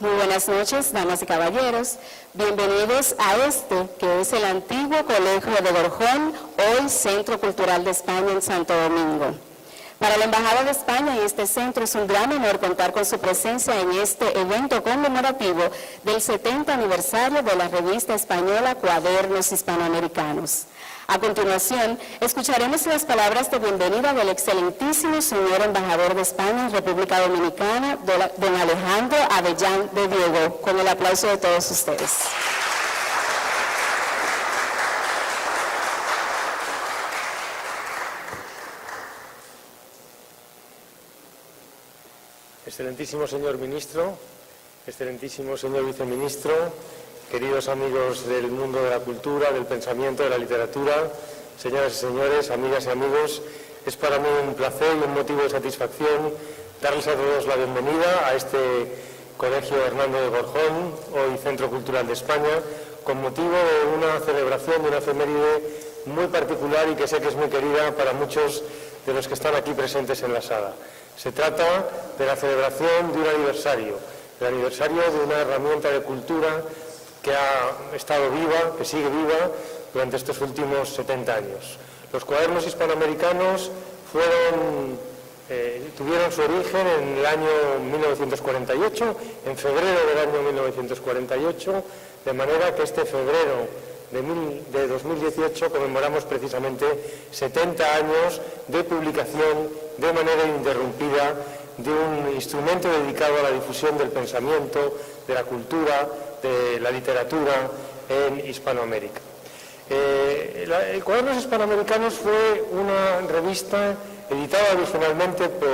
Muy buenas noches, damas y caballeros. Bienvenidos a este, que es el antiguo Colegio de Borjón, hoy Centro Cultural de España en Santo Domingo. Para la Embajada de España en este centro es un gran honor contar con su presencia en este evento conmemorativo del 70 aniversario de la revista española Cuadernos Hispanoamericanos. A continuación, escucharemos las palabras de bienvenida del excelentísimo señor embajador de España en República Dominicana, don Alejandro Avellán de Diego, con el aplauso de todos ustedes. Excelentísimo señor ministro, excelentísimo señor viceministro, queridos amigos del mundo de la cultura, del pensamiento, de la literatura, señoras y señores, amigas y amigos, es para mí un placer y un motivo de satisfacción darles a todos la bienvenida a este Colegio Hernando de Borjón, hoy Centro Cultural de España, con motivo de una celebración de una efeméride muy particular y que sé que es muy querida para muchos de los que están aquí presentes en la sala. Se trata de la celebración de un aniversario, el aniversario de una herramienta de cultura que ha estado viva, que sigue viva durante estos últimos 70 años. Los cuadernos hispanoamericanos tuvieron su origen en el año 1948, en febrero del año 1948, de manera que este febrero de 2018 conmemoramos precisamente 70 años de publicación de manera ininterrumpida de un instrumento dedicado a la difusión del pensamiento, de la cultura, de la literatura en Hispanoamérica. El Cuadernos Hispanoamericanos fue una revista editada originalmente por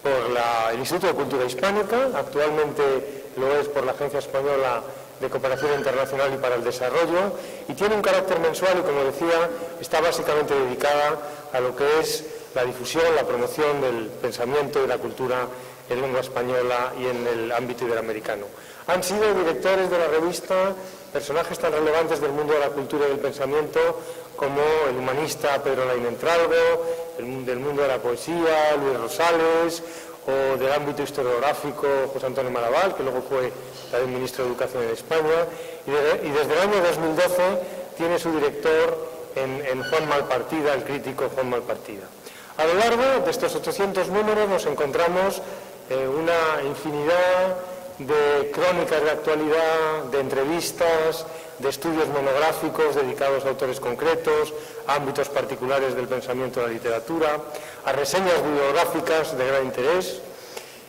el Instituto de Cultura Hispánica, actualmente lo es por la Agencia Española de Cooperación Internacional y para el Desarrollo, y tiene un carácter mensual y, como decía, está básicamente dedicada a lo que es la difusión, la promoción del pensamiento y la cultura en lengua española y en el ámbito iberoamericano. Han sido directores de la revista personajes tan relevantes del mundo de la cultura y del pensamiento como el humanista Pedro Lainentralgo, del mundo de la poesía, Luis Rosales, o del ámbito historiográfico José Antonio Maraval, que luego fue también ministro de Educación en España, y desde el año 2012 tiene su director en Juan Malpartida, el crítico Juan Malpartida. A lo largo de estos 800 números nos encontramos una infinidad de crónicas de actualidad, de entrevistas, de estudios monográficos dedicados a autores concretos, a ámbitos particulares del pensamiento de la literatura, a reseñas bibliográficas de gran interés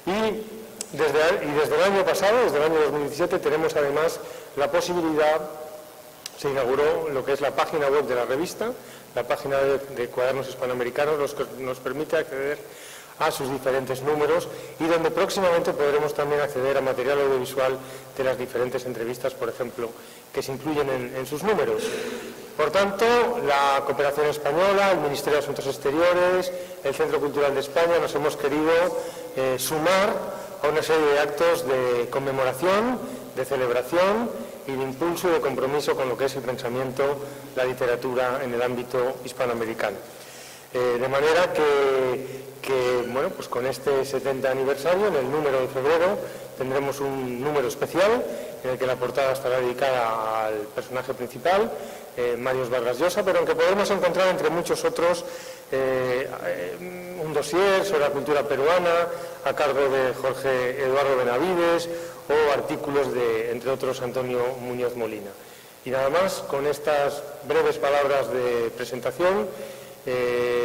y desde el año pasado, desde el año 2017, tenemos además la posibilidad, se inauguró lo que es la página web de la revista, la página de Cuadernos Hispanoamericanos, que nos permite acceder a sus diferentes números y donde próximamente podremos también acceder a material audiovisual de las diferentes entrevistas, por ejemplo, que se incluyen en sus números. Por tanto, la Cooperación Española, el Ministerio de Asuntos Exteriores, el Centro Cultural de España, nos hemos querido sumar a una serie de actos de conmemoración, de celebración y de impulso y de compromiso con lo que es el pensamiento, la literatura en el ámbito hispanoamericano. De manera que bueno, pues con este 70 aniversario, en el número de febrero, tendremos un número especial en el que la portada estará dedicada al personaje principal, Màrius Vargas Llosa, pero en que podemos encontrar entre muchos otros un dossier sobre la cultura peruana a cargo de Jorge Eduardo Benavides o artículos de, entre otros, Antonio Muñoz Molina. Y nada más, con estas breves palabras de presentación,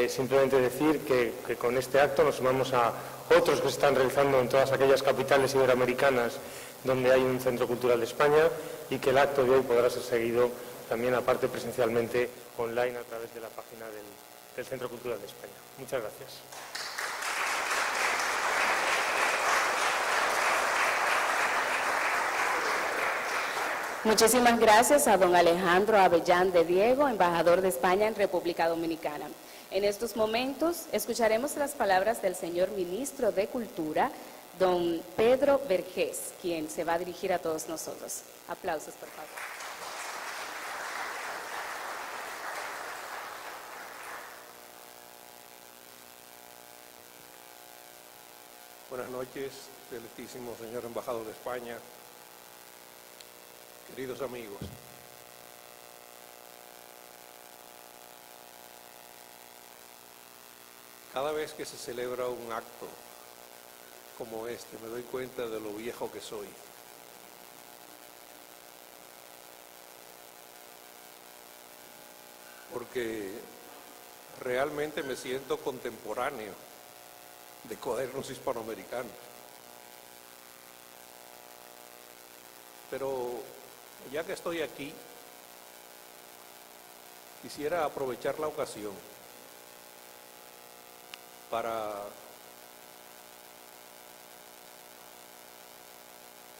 simplemente decir que con este acto nos sumamos a otros que se están realizando en todas aquellas capitales iberoamericanas donde hay un Centro Cultural de España y que el acto de hoy podrá ser seguido también, aparte presencialmente, online a través de la página del Centro Cultural de España. Muchas gracias. Muchísimas gracias a don Alejandro Avellán de Diego, embajador de España en República Dominicana. En estos momentos escucharemos las palabras del señor ministro de Cultura, don Pedro Vergés, quien se va a dirigir a todos nosotros. Aplausos, por favor. Buenas noches, excelentísimo señor embajador de España, queridos amigos. Cada vez que se celebra un acto como este, me doy cuenta de lo viejo que soy. Porque realmente me siento contemporáneo de Cuadernos Hispanoamericanos. Pero ya que estoy aquí, quisiera aprovechar la ocasión para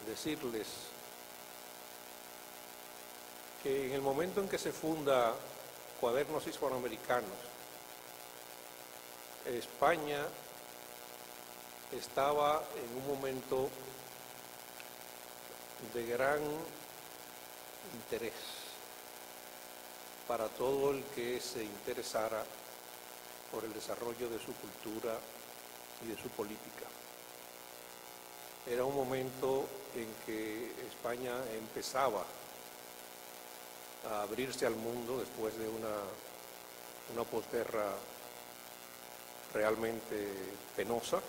decirles que en el momento en que se funda Cuadernos Hispanoamericanos, España estaba en un momento de gran interés para todo el que se interesara por el desarrollo de su cultura y de su política. Era un momento en que España empezaba a abrirse al mundo después de una posguerra realmente penosa,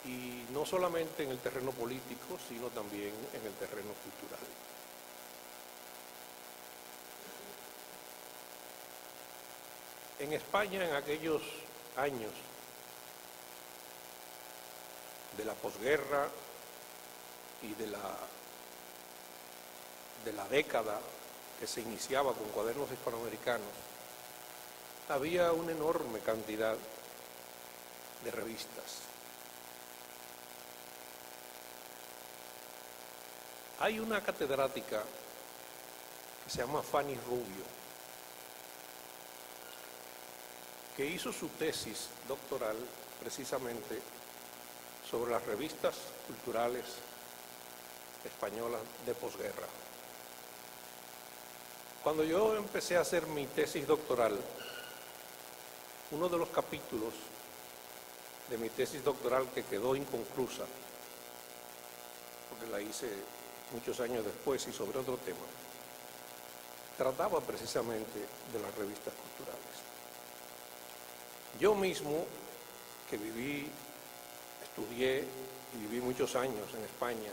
y no solamente en el terreno político, sino también en el terreno cultural. En España, en aquellos años de la posguerra y de la década que se iniciaba con Cuadernos Hispanoamericanos, había una enorme cantidad de revistas. Hay una catedrática que se llama Fanny Rubio, que hizo su tesis doctoral precisamente sobre las revistas culturales españolas de posguerra. Cuando yo empecé a hacer mi tesis doctoral, uno de los capítulos de mi tesis doctoral que quedó inconclusa, porque la hice muchos años después y sobre otro tema, trataba precisamente de las revistas culturales. Yo mismo, que estudié y viví muchos años en España,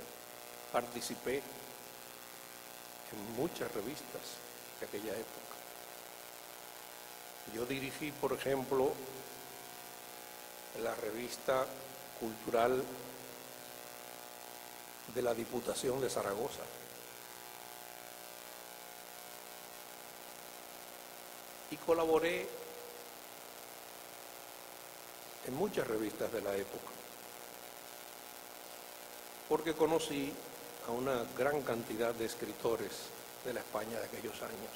participé en muchas revistas de aquella época. Yo dirigí, por ejemplo, la revista cultural de la Diputación de Zaragoza. Y colaboré en muchas revistas de la época, porque conocí a una gran cantidad de escritores de la España de aquellos años,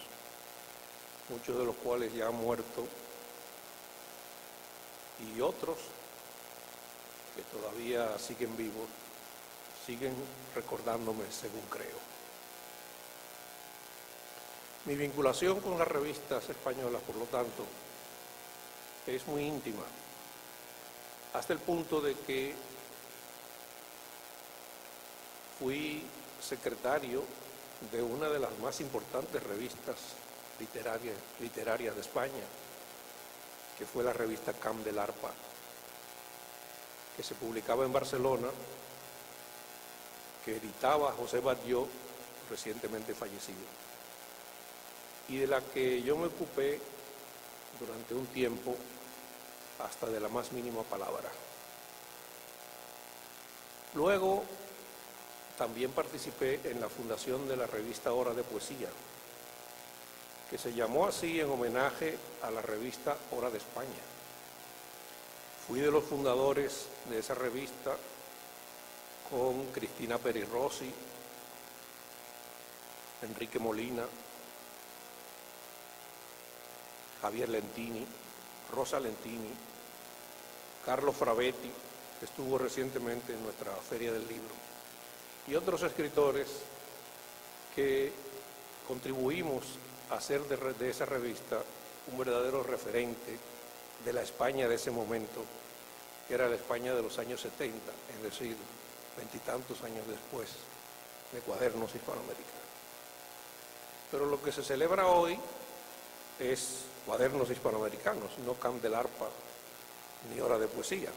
muchos de los cuales ya han muerto y otros que todavía siguen vivos, siguen recordándome según creo. Mi vinculación con las revistas españolas, por lo tanto, es muy íntima, hasta el punto de que fui secretario de una de las más importantes revistas literarias de España, que fue la revista Camp del Arpa, que se publicaba en Barcelona, que editaba José Batlló, recientemente fallecido, y de la que yo me ocupé durante un tiempo hasta de la más mínima palabra. Luego también participé en la fundación de la revista Hora de Poesía, que se llamó así en homenaje a la revista Hora de España. Fui de los fundadores de esa revista con Cristina Peri Rossi, Enrique Molina, Javier Lentini, Rosa Lentini, Carlos Frabetti, que estuvo recientemente en nuestra Feria del Libro, y otros escritores que contribuimos a hacer de esa revista un verdadero referente de la España de ese momento, que era la España de los años 70, es decir, veintitantos años después de Cuadernos Hispanoamericanos. Pero lo que se celebra hoy es Cuadernos Hispanoamericanos, no Camp del Arpa ni Hora de Poesía.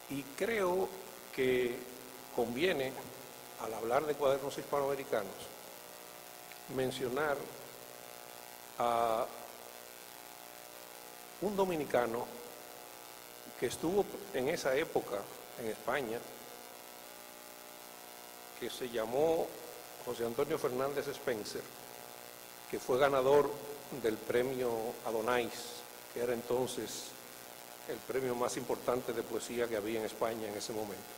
Y creo que conviene, al hablar de Cuadernos Hispanoamericanos, mencionar a un dominicano que estuvo en esa época en España, que se llamó José Antonio Fernández Spencer, que fue ganador del premio Adonais, que era entonces el premio más importante de poesía que había en España en ese momento,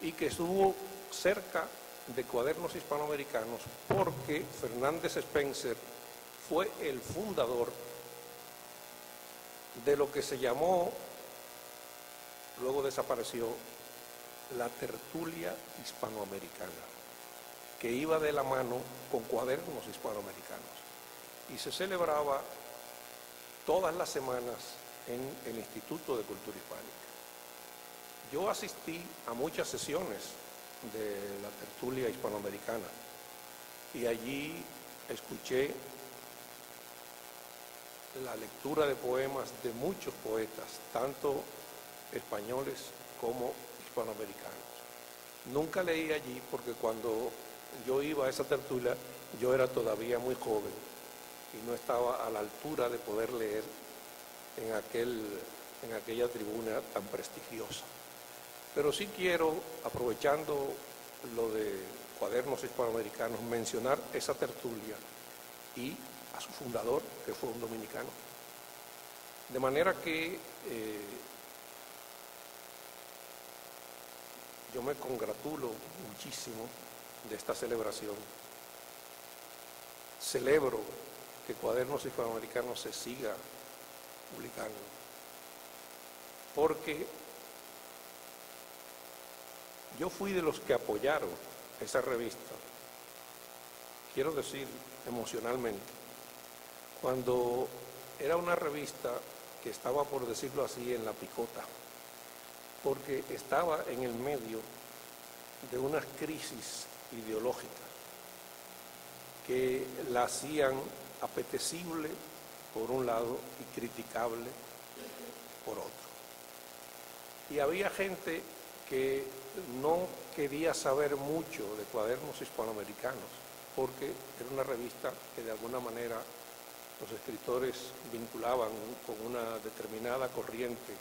y que estuvo cerca de Cuadernos Hispanoamericanos porque Fernández Spencer fue el fundador de lo que se llamó, luego desapareció, la tertulia hispanoamericana, que iba de la mano con Cuadernos Hispanoamericanos y se celebraba todas las semanas en el Instituto de Cultura Hispánica. Yo asistí a muchas sesiones de la tertulia hispanoamericana y allí escuché la lectura de poemas de muchos poetas, tanto españoles como hispanoamericanos. Nunca leí allí porque cuando yo iba a esa tertulia yo era todavía muy joven y no estaba a la altura de poder leer en aquella tribuna tan prestigiosa. Pero sí quiero, aprovechando lo de Cuadernos Hispanoamericanos, mencionar esa tertulia y a su fundador, que fue un dominicano. De manera que yo me congratulo muchísimo de esta celebración. Celebro que Cuadernos Hispanoamericanos se siga publicando, porque yo fui de los que apoyaron esa revista, quiero decir emocionalmente, cuando era una revista que estaba, por decirlo así, en la picota, porque estaba en el medio de unas crisis ideológicas que la hacían apetecible por un lado y criticable por otro. Y había gente que no quería saber mucho de Cuadernos Hispanoamericanos, porque era una revista que de alguna manera los escritores vinculaban con una determinada corriente,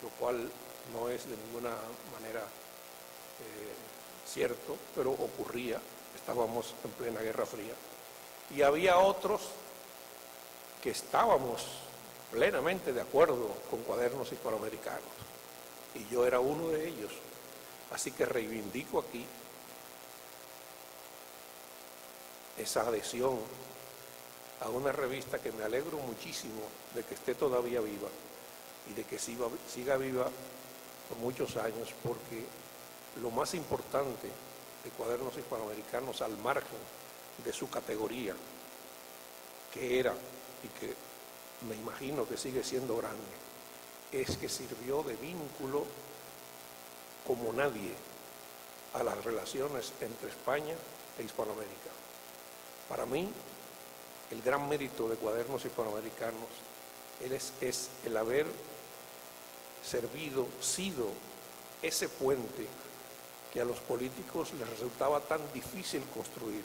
lo cual no es de ninguna manera cierto, pero ocurría, estábamos en plena Guerra Fría. Y había otros que estábamos plenamente de acuerdo con Cuadernos Hispanoamericanos, y yo era uno de ellos. Así que reivindico aquí esa adhesión a una revista que me alegro muchísimo de que esté todavía viva y de que siga viva por muchos años, porque lo más importante de Cuadernos Hispanoamericanos, al margen de su categoría, que era y que me imagino que sigue siendo grande, es que sirvió de vínculo como nadie a las relaciones entre España e Hispanoamérica. Para mí, el gran mérito de Cuadernos Hispanoamericanos es el haber sido ese puente que a los políticos les resultaba tan difícil construir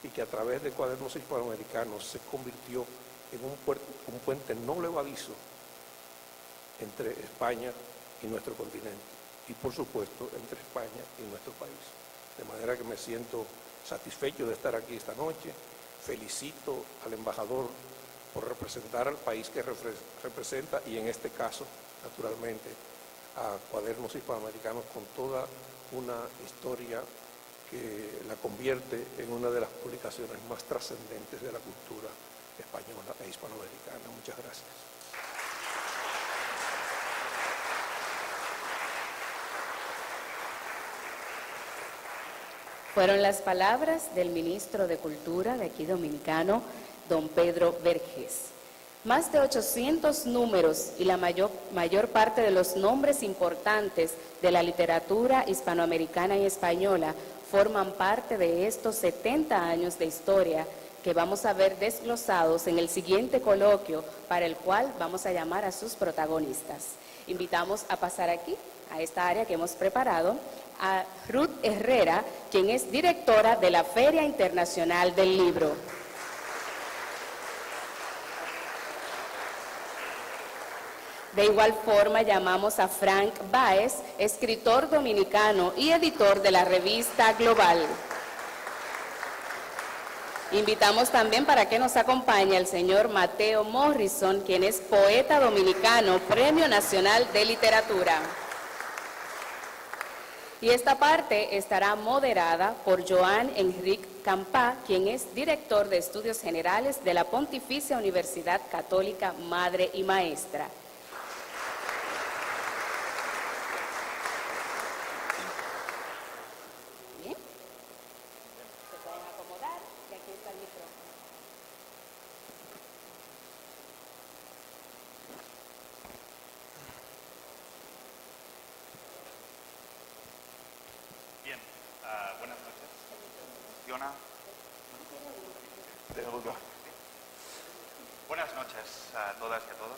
y que a través de Cuadernos Hispanoamericanos se convirtió en un puente no levadizo entre España y nuestro continente, y por supuesto entre España y nuestro país. De manera que me siento satisfecho de estar aquí esta noche. Felicito al embajador por representar al país que representa, y en este caso, naturalmente, a Cuadernos Hispanoamericanos con toda una historia que la convierte en una de las publicaciones más trascendentes de la cultura española e hispanoamericana. Muchas gracias. Fueron las palabras del ministro de Cultura de aquí dominicano, don Pedro Vergés. Más de 800 números y la mayor parte de los nombres importantes de la literatura hispanoamericana y española forman parte de estos 70 años de historia que vamos a ver desglosados en el siguiente coloquio, para el cual vamos a llamar a sus protagonistas. Invitamos a pasar aquí, a esta área que hemos preparado, a Ruth Herrera, quien es directora de la Feria Internacional del Libro. De igual forma, llamamos a Frank Báez, escritor dominicano y editor de la revista Global. Invitamos también para que nos acompañe al señor Mateo Morrison, quien es poeta dominicano, Premio Nacional de Literatura. Y esta parte estará moderada por Joan Enrique Campá, quien es director de Estudios Generales de la Pontificia Universidad Católica Madre y Maestra. Buenas noches. ¿Funciona? Buenas noches a todas y a todos.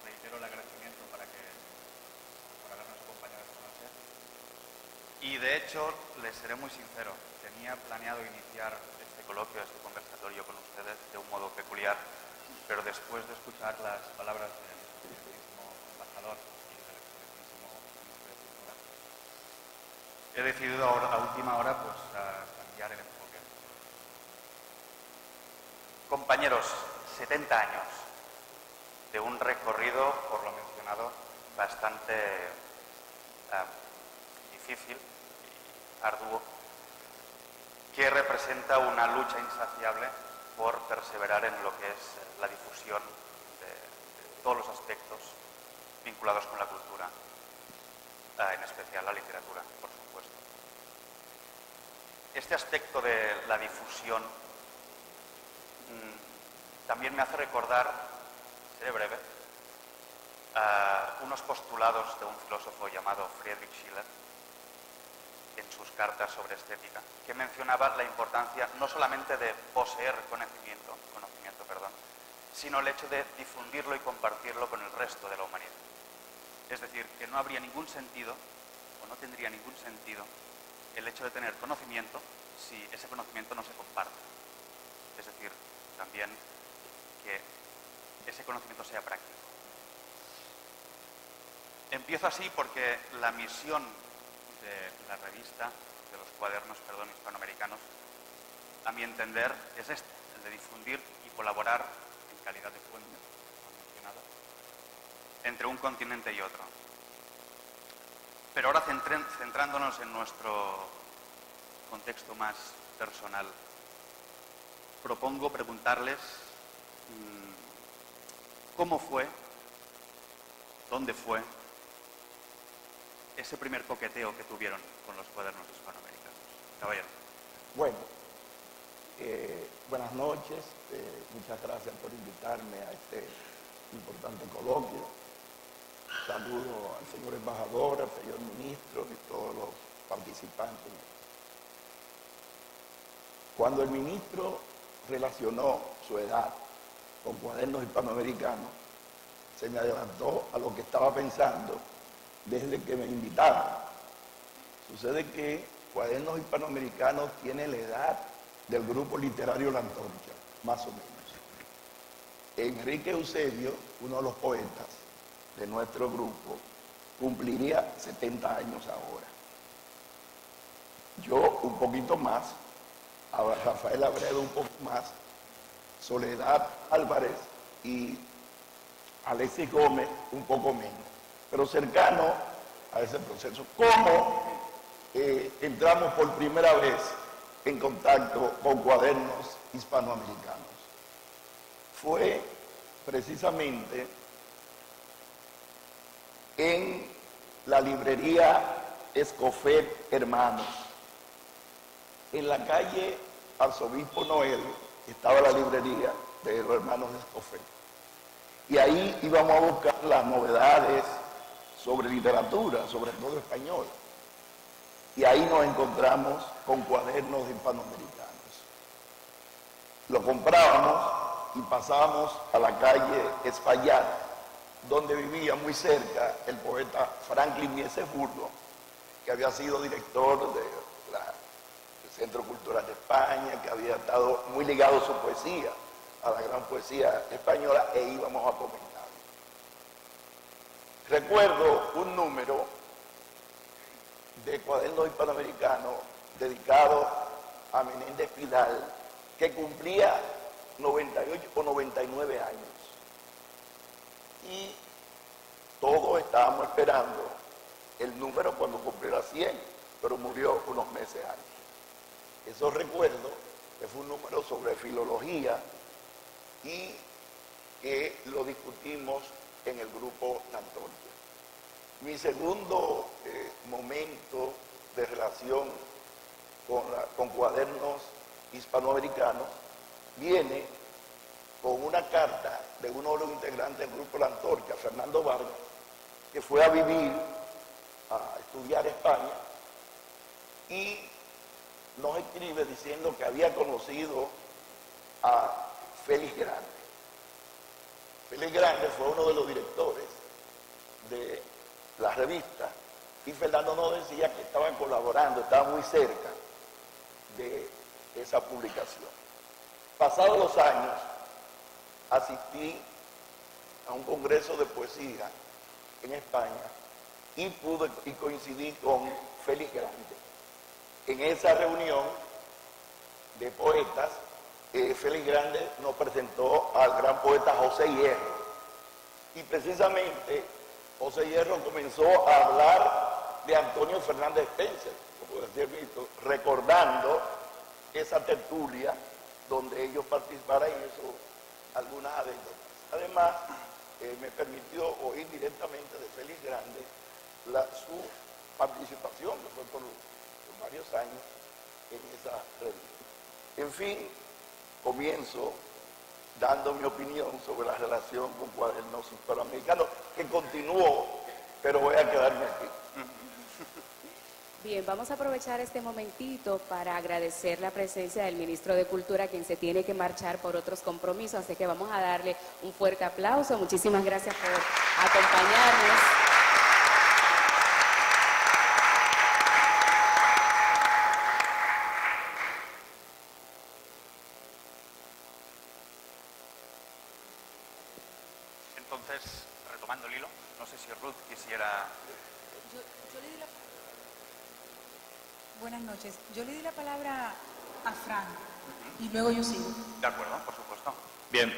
Reitero el agradecimiento por habernos acompañado esta noche. Y de hecho, les seré muy sincero, tenía planeado iniciar este coloquio, este conversatorio con ustedes de un modo peculiar, pero después de escuchar las palabras del excelentísimo embajador y del excelentísimo ministro de Cultura, he decidido a última hora pues, cambiar el enfoque. Compañeros, 70 años de un recorrido, por lo mencionado, bastante difícil y arduo, que representa una lucha insaciable por perseverar en lo que es la difusión de todos los aspectos vinculados con la cultura, en especial la literatura, por supuesto. Este aspecto de la difusión también me hace recordar, seré breve, unos postulados de un filósofo llamado Friedrich Schiller en sus cartas sobre estética, que mencionaba la importancia no solamente de poseer conocimiento, sino el hecho de difundirlo y compartirlo con el resto de la humanidad. Es decir, que no habría ningún sentido, o no tendría ningún sentido, el hecho de tener conocimiento si ese conocimiento no se comparte. Es decir, también que ese conocimiento sea práctico. Empiezo así porque la misión de la revista, de los cuadernos, hispanoamericanos, a mi entender, es este, el de difundir y colaborar en calidad de fuente, como mencionado, entre un continente y otro. Pero ahora centrándonos en nuestro contexto más personal, propongo preguntarles cómo fue, dónde fue ese primer coqueteo que tuvieron con los cuadernos hispanoamericanos. Caballero. Bueno, buenas noches, muchas gracias por invitarme a este importante coloquio. Saludo al señor embajador, al señor ministro y todos los participantes. Cuando el ministro relacionó su edad con cuadernos hispanoamericanos, se me adelantó a lo que estaba pensando desde que me invitaron. Sucede que Cuadernos Hispanoamericanos tiene la edad del grupo literario La Antorcha, más o menos. Enrique Eusebio, uno de los poetas de nuestro grupo, cumpliría 70 años ahora. Yo un poquito más, a Rafael Abreu un poco más, Soledad Álvarez y Alexis Gómez un poco menos, pero cercano a ese proceso. ¿Cómo entramos por primera vez en contacto con cuadernos hispanoamericanos? Fue precisamente en la librería Escofet Hermanos. En la calle Arzobispo Noel estaba la librería de los hermanos Escofet. Y ahí íbamos a buscar las novedades sobre literatura, sobre todo español. Y ahí nos encontramos con cuadernos hispanoamericanos. Lo comprábamos y pasábamos a la calle Espaillat, donde vivía muy cerca el poeta Franklin Mieses-Burgos, que había sido director del Centro Cultural de España, que había estado muy ligado a su poesía, a la gran poesía española, e íbamos a comentar. Recuerdo un número de cuadernos hispanoamericanos dedicado a Menéndez Pidal, que cumplía 98 o 99 años. Y todos estábamos esperando el número cuando cumpliera 100, pero murió unos meses antes. Eso recuerdo que fue un número sobre filología y que lo discutimos en el grupo Antonio. Mi segundo momento de relación con cuadernos hispanoamericanos viene con una carta de uno de los integrantes del grupo La Antorcha, Fernando Vargas, que fue a vivir, a estudiar España, y nos escribe diciendo que había conocido a Félix Grande. Félix Grande fue uno de los directores de la revista y Fernando nos decía que estaba colaborando, estaba muy cerca de esa publicación. Pasados los años, asistí a un congreso de poesía en España y coincidí con Félix Grande. En esa reunión de poetas, Félix Grande nos presentó al gran poeta José Hierro. Y precisamente José Hierro comenzó a hablar de Antonio Fernández Spencer, como decía Víctor, recordando esa tertulia donde ellos participaron y eso, algunas anécdotas. Además, me permitió oír directamente de Félix Grande su participación, que fue por varios años, en esa revista. En fin, comienzo dando mi opinión sobre la relación con cuadernos hispanoamericanos, que continuó, pero voy a quedarme aquí. Bien, vamos a aprovechar este momentito para agradecer la presencia del ministro de Cultura, quien se tiene que marchar por otros compromisos, así que vamos a darle un fuerte aplauso. Muchísimas gracias por acompañarnos. Entonces, retomando el hilo, no sé si Ruth quisiera... Yo le di la... Buenas noches. Yo le di la palabra a Fran y luego yo sigo. De acuerdo, por supuesto. Bien.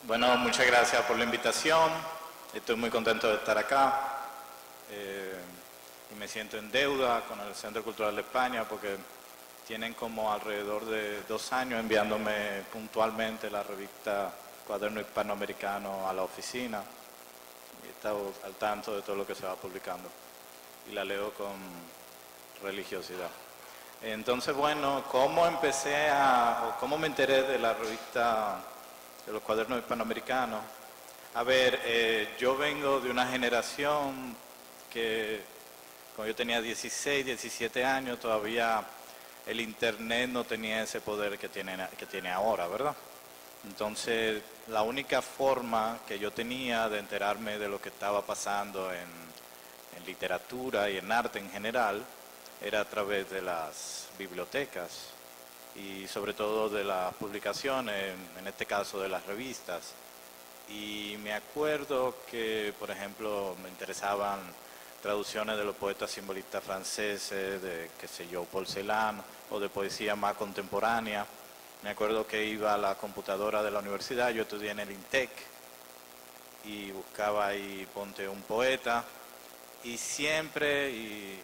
Bueno, muchas gracias por la invitación. Estoy muy contento de estar acá. Y me siento en deuda con el Centro Cultural de España porque tienen como alrededor de 2 años enviándome puntualmente la revista Cuaderno Hispanoamericano a la oficina. He estado al tanto de todo lo que se va publicando y la leo con religiosidad. Entonces, bueno, ¿cómo me enteré de la revista de los Cuadernos Hispanoamericanos? A ver, yo vengo de una generación que, cuando yo tenía 16, 17 años, todavía el Internet no tenía ese poder que tiene ahora, ¿verdad? Entonces, la única forma que yo tenía de enterarme de lo que estaba pasando en literatura y en arte en general era a través de las bibliotecas y sobre todo de las publicaciones, en este caso de las revistas. Y me acuerdo que, por ejemplo, me interesaban traducciones de los poetas simbolistas franceses, de, qué sé yo, Paul Celan, o de poesía más contemporánea. Me acuerdo que iba a la computadora de la universidad, yo estudié en el INTEC, y buscaba ahí, ponte un poeta, y siempre, y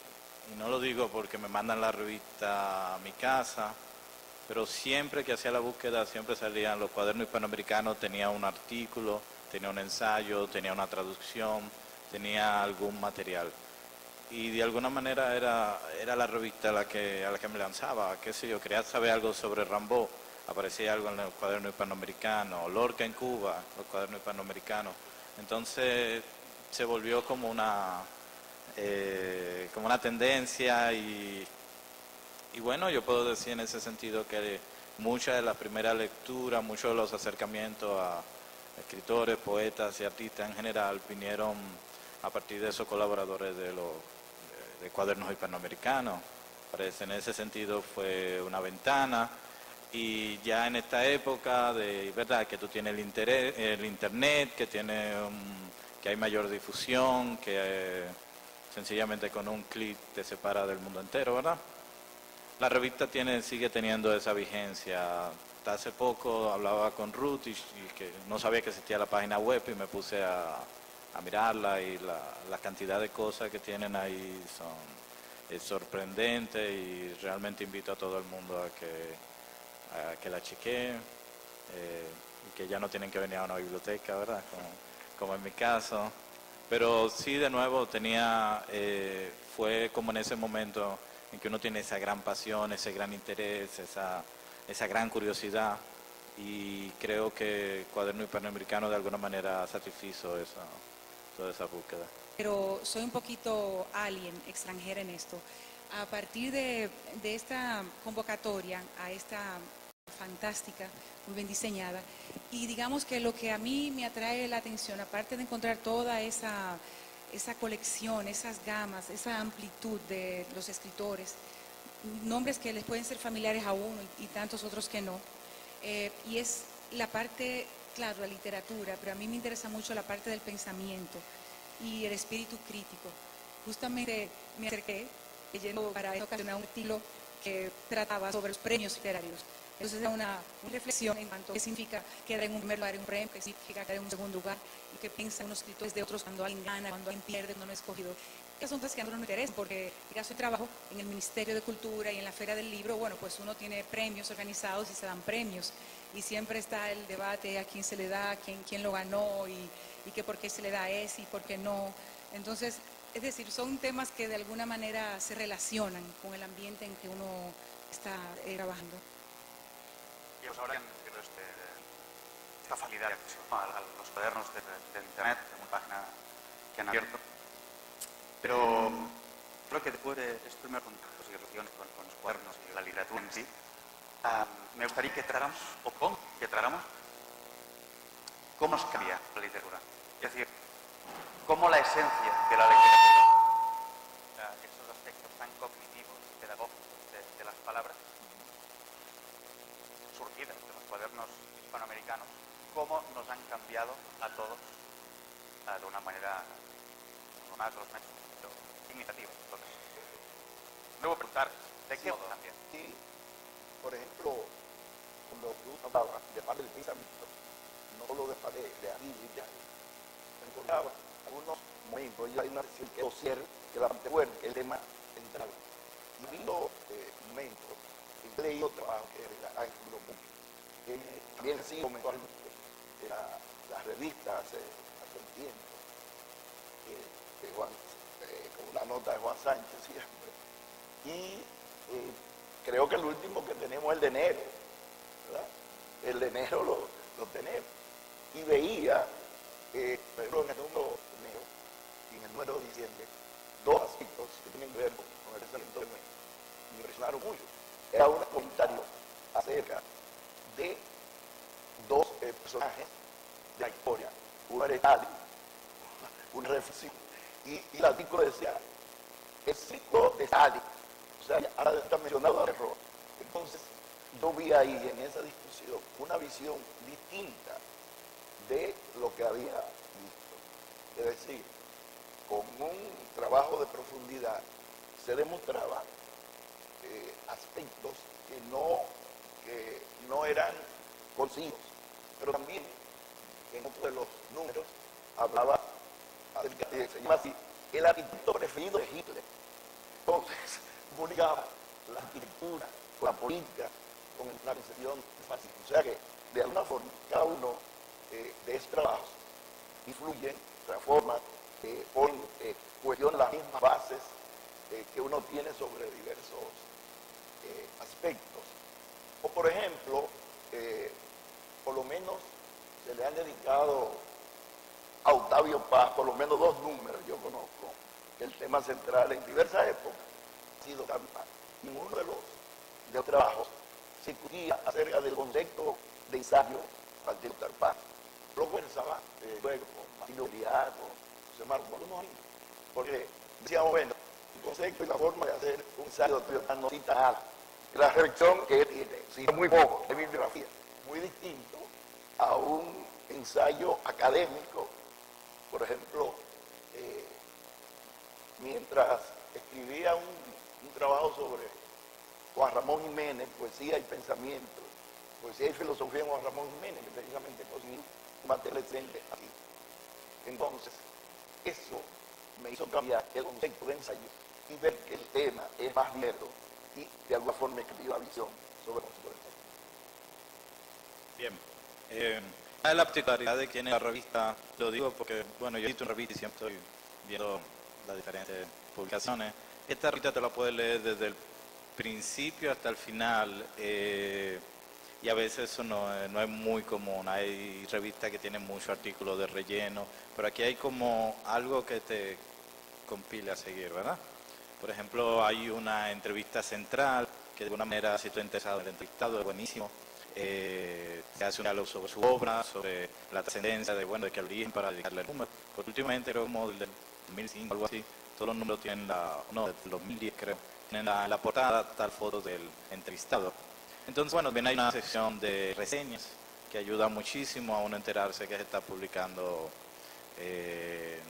no lo digo porque me mandan la revista a mi casa, pero siempre que hacía la búsqueda, siempre salían los Cuadernos Hispanoamericanos, tenía un artículo, tenía un ensayo, tenía una traducción, tenía algún material. Y de alguna manera era la revista a la que me lanzaba, qué sé yo, quería saber algo sobre Rimbaud. aparecía algo en el cuaderno hispanoamericano, Lorca en Cuba, el cuaderno hispanoamericano. Entonces se volvió como una tendencia y bueno, yo puedo decir en ese sentido que mucha de la primera lectura, muchos de los acercamientos a escritores, poetas y artistas en general vinieron a partir de esos colaboradores de cuadernos hispanoamericanos. Parece en ese sentido fue una ventana, y ya en esta época de verdad que tú tienes el internet, que hay mayor difusión, que sencillamente con un clic te separa del mundo entero, ¿verdad? La revista sigue teniendo esa vigencia. Hasta hace poco hablaba con Ruth y que no sabía que existía la página web y me puse a mirarla, y la cantidad de cosas que tienen ahí es sorprendente, y realmente invito a todo el mundo a que la chequee, y que ya no tienen que venir a una biblioteca, ¿verdad? Como en mi caso. Pero sí, de nuevo, fue como en ese momento en que uno tiene esa gran pasión, ese gran interés, esa gran curiosidad, y creo que Cuaderno Hispanoamericano de alguna manera satisfizo toda esa búsqueda. Pero soy un poquito alien, extranjera en esto. A partir de esta convocatoria, a esta fantástica, muy bien diseñada, y digamos que lo que a mí me atrae la atención, aparte de encontrar toda esa colección, esas gamas, esa amplitud de los escritores, nombres que les pueden ser familiares a uno y tantos otros que no, y es la parte, claro, la literatura, pero a mí me interesa mucho la parte del pensamiento y el espíritu crítico. Justamente me acerqué leyendo para esta ocasión a un artículo que trataba sobre los premios literarios. Entonces era una reflexión en cuanto a qué significa quedar en un primer lugar en un premio, qué significa quedar en un segundo lugar, y qué piensan unos escritores de otros cuando alguien gana, cuando alguien pierde, cuando no es escogido. Estas son cosas que a nosotros nos interesan, porque en el caso de trabajo en el Ministerio de Cultura y en la Feria del Libro, bueno, pues uno tiene premios organizados y se dan premios, y siempre está el debate a quién se le da, quién lo ganó, y que por qué se le da ese y por qué no. Entonces, es decir, son temas que de alguna manera se relacionan con el ambiente en que uno está trabajando. Y pues ahora esta facilidad de acceso a los cuadernos del internet, de una página que han abierto. Pero creo que después de estos primeros contactos y relaciones con los cuadernos y la literatura en sí, me gustaría que tratáramos, cómo nos cambia la literatura. Es decir, cómo la esencia de la literatura, esos aspectos tan cognitivos y pedagógicos de las palabras, surgidas de los cuadernos hispanoamericanos, cómo nos han cambiado a todos de una manera, no más los menos, pero significativa. Luego preguntar, ¿de qué modo también? Y, por ejemplo, cuando tú hablabas de parte del pensamiento, no solo de parte de arriba y ya, encontraba algunos momentos, y hay una versión que es cierto, que la parte fuerte, el tema central. Y habido momentos, he leído trabajo que hay en un grupo, que también sí comentó la revista hace un tiempo, con la nota de Juan Sánchez siempre. Y creo que el último que tenemos es el de enero, ¿verdad? El de enero lo tenemos. Y veía, pero en el número de enero y en el número de diciembre, dos aspectos que tienen que ver con el pensamiento de me impresionaron mucho. Era un comentario acerca de dos personajes de la historia. Uno era Stalin, una reflexión, y el artículo decía, el ciclo de Stalin, o sea, ahora está mencionado el error. Entonces, yo vi ahí en esa discusión una visión distinta de lo que había visto. Es decir, con un trabajo de profundidad se demostraban aspectos que no eran concisos, pero también en otro de los números hablaba acerca de, se llama así, el arquitecto preferido de Hitler. Entonces, comunicaba la arquitectura con la política, con la concepción fácil. O sea que, de alguna forma, cada uno de estos trabajos influyen, transforman, ponen, cuestionan las mismas bases que uno tiene sobre diversos aspectos. O, por ejemplo, por lo menos se le han dedicado a Octavio Paz, por lo menos 2 números yo conozco, que el tema central en diversas épocas ha sido campal. Ninguno de los trabajos se discutía acerca del concepto de ensayo al de Octavio Paz. Lo conversaba luego con Martín Uriaco, José Marcos, porque decíamos, bueno, el concepto y la forma de hacer un ensayo de Octavio Paz no cita nada. La reflexión que él tiene, cita muy poco de bibliografía, muy distinto a un ensayo académico. Por ejemplo, mientras escribía un trabajo sobre Juan Ramón Jiménez, poesía y pensamiento, poesía y filosofía en Juan Ramón Jiménez, que precisamente consiguió un material excelente aquí. Entonces, eso me hizo cambiar el concepto de ensayo y ver que el tema es más mierdo y de alguna forma escribió la visión sobre el concepto de ensayo. Bien. La particularidad de quién es la revista, lo digo porque, bueno, yo he visto una revista y siempre estoy viendo las diferentes publicaciones. Esta revista te la puedes leer desde el principio hasta el final y a veces eso no es muy común. Hay revistas que tienen muchos artículos de relleno, pero aquí hay como algo que te compile a seguir, ¿verdad? Por ejemplo, hay una entrevista central que de alguna manera, si tú estás interesado en el entrevistado, es buenísimo. Se hace un diálogo sobre su obra, sobre la trascendencia de qué origen para dedicarle el número. Porque últimamente creo como del 2005 algo así, todos los números tienen del 2010 creo, tienen la portada tal foto del entrevistado. Entonces, bueno, también hay una sección de reseñas que ayuda muchísimo a uno enterarse que se está publicando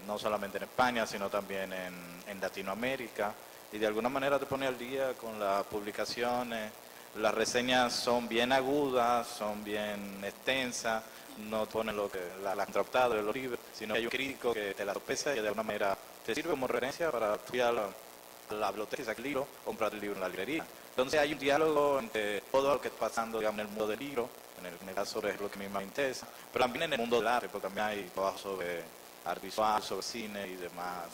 no solamente en España, sino también en Latinoamérica, y de alguna manera te pone al día con las publicaciones. Las reseñas son bien agudas, son bien extensas, no ponen la contraptada de los libros, sino que hay un crítico que te la sopesa y que de alguna manera te sirve como referencia para ir a la biblioteca, sacar el libro, comprar el libro en la librería. Entonces hay un diálogo entre todo lo que está pasando, digamos, en el mundo del libro, en el caso es lo que a mí me interesa, pero también en el mundo del arte, porque también hay trabajos sobre arte visual, sobre cine y demás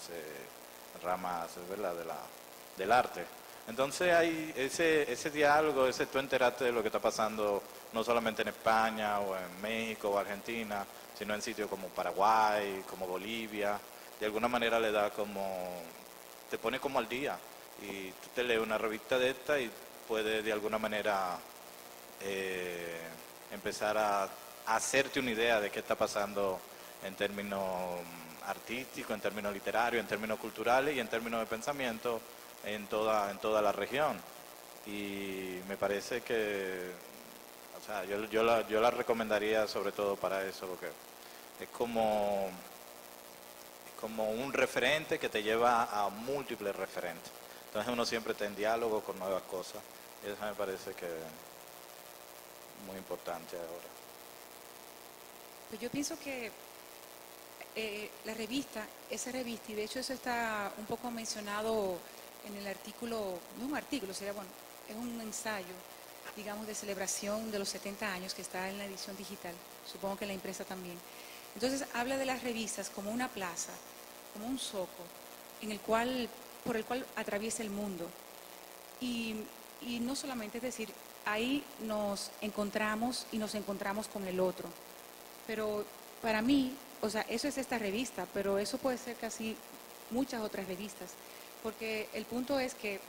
ramas, ¿verdad?, del arte. Entonces hay ese diálogo, tú enterarte de lo que está pasando no solamente en España o en México o Argentina, sino en sitios como Paraguay, como Bolivia. De alguna manera te pone como al día y tú te lees una revista de esta y puedes de alguna manera empezar a hacerte una idea de qué está pasando en términos artísticos, en términos literarios, en términos culturales y en términos de pensamiento en toda la región. Y me parece que, o sea, yo la recomendaría sobre todo para eso, porque es como un referente que te lleva a múltiples referentes. Entonces uno siempre está en diálogo con nuevas cosas. Y eso me parece que es muy importante ahora. Pues yo pienso que esa revista, y de hecho eso está un poco mencionado en el artículo, no es un artículo, sería bueno, es un ensayo, digamos, de celebración de los 70 años que está en la edición digital, supongo que en la impresa también. Entonces habla de las revistas como una plaza, como un zoco, por el cual atraviesa el mundo. Y no solamente, es decir, ahí nos encontramos con el otro. Pero para mí, o sea, eso es esta revista, pero eso puede ser casi muchas otras revistas. Porque el punto es que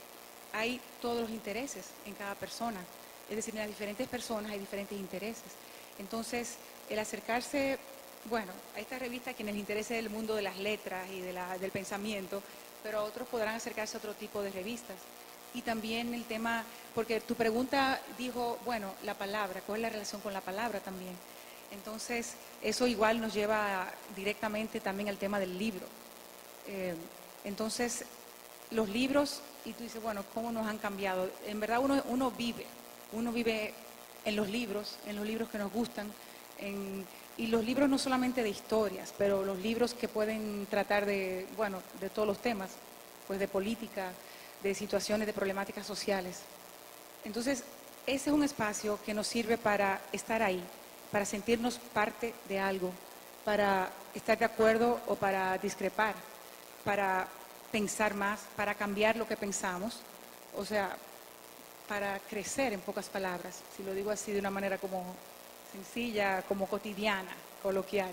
hay todos los intereses en cada persona, es decir, en las diferentes personas hay diferentes intereses. Entonces, el acercarse, bueno, a esta revista a quienes les interese el mundo de las letras y del pensamiento, pero otros podrán acercarse a otro tipo de revistas. Y también el tema, porque tu pregunta dijo, bueno, la palabra, ¿cuál es la relación con la palabra también? Entonces, eso igual nos lleva directamente también al tema del libro. Entonces, los libros, y tú dices, bueno, ¿cómo nos han cambiado? En verdad uno vive en los libros que nos gustan, y los libros no solamente de historias, pero los libros que pueden tratar de todos los temas, pues de política, de situaciones, de problemáticas sociales. Entonces, ese es un espacio que nos sirve para estar ahí, para sentirnos parte de algo, para estar de acuerdo o para discrepar, para pensar más, para cambiar lo que pensamos. O sea, para crecer, en pocas palabras, si lo digo así de una manera como sencilla, como cotidiana, coloquial.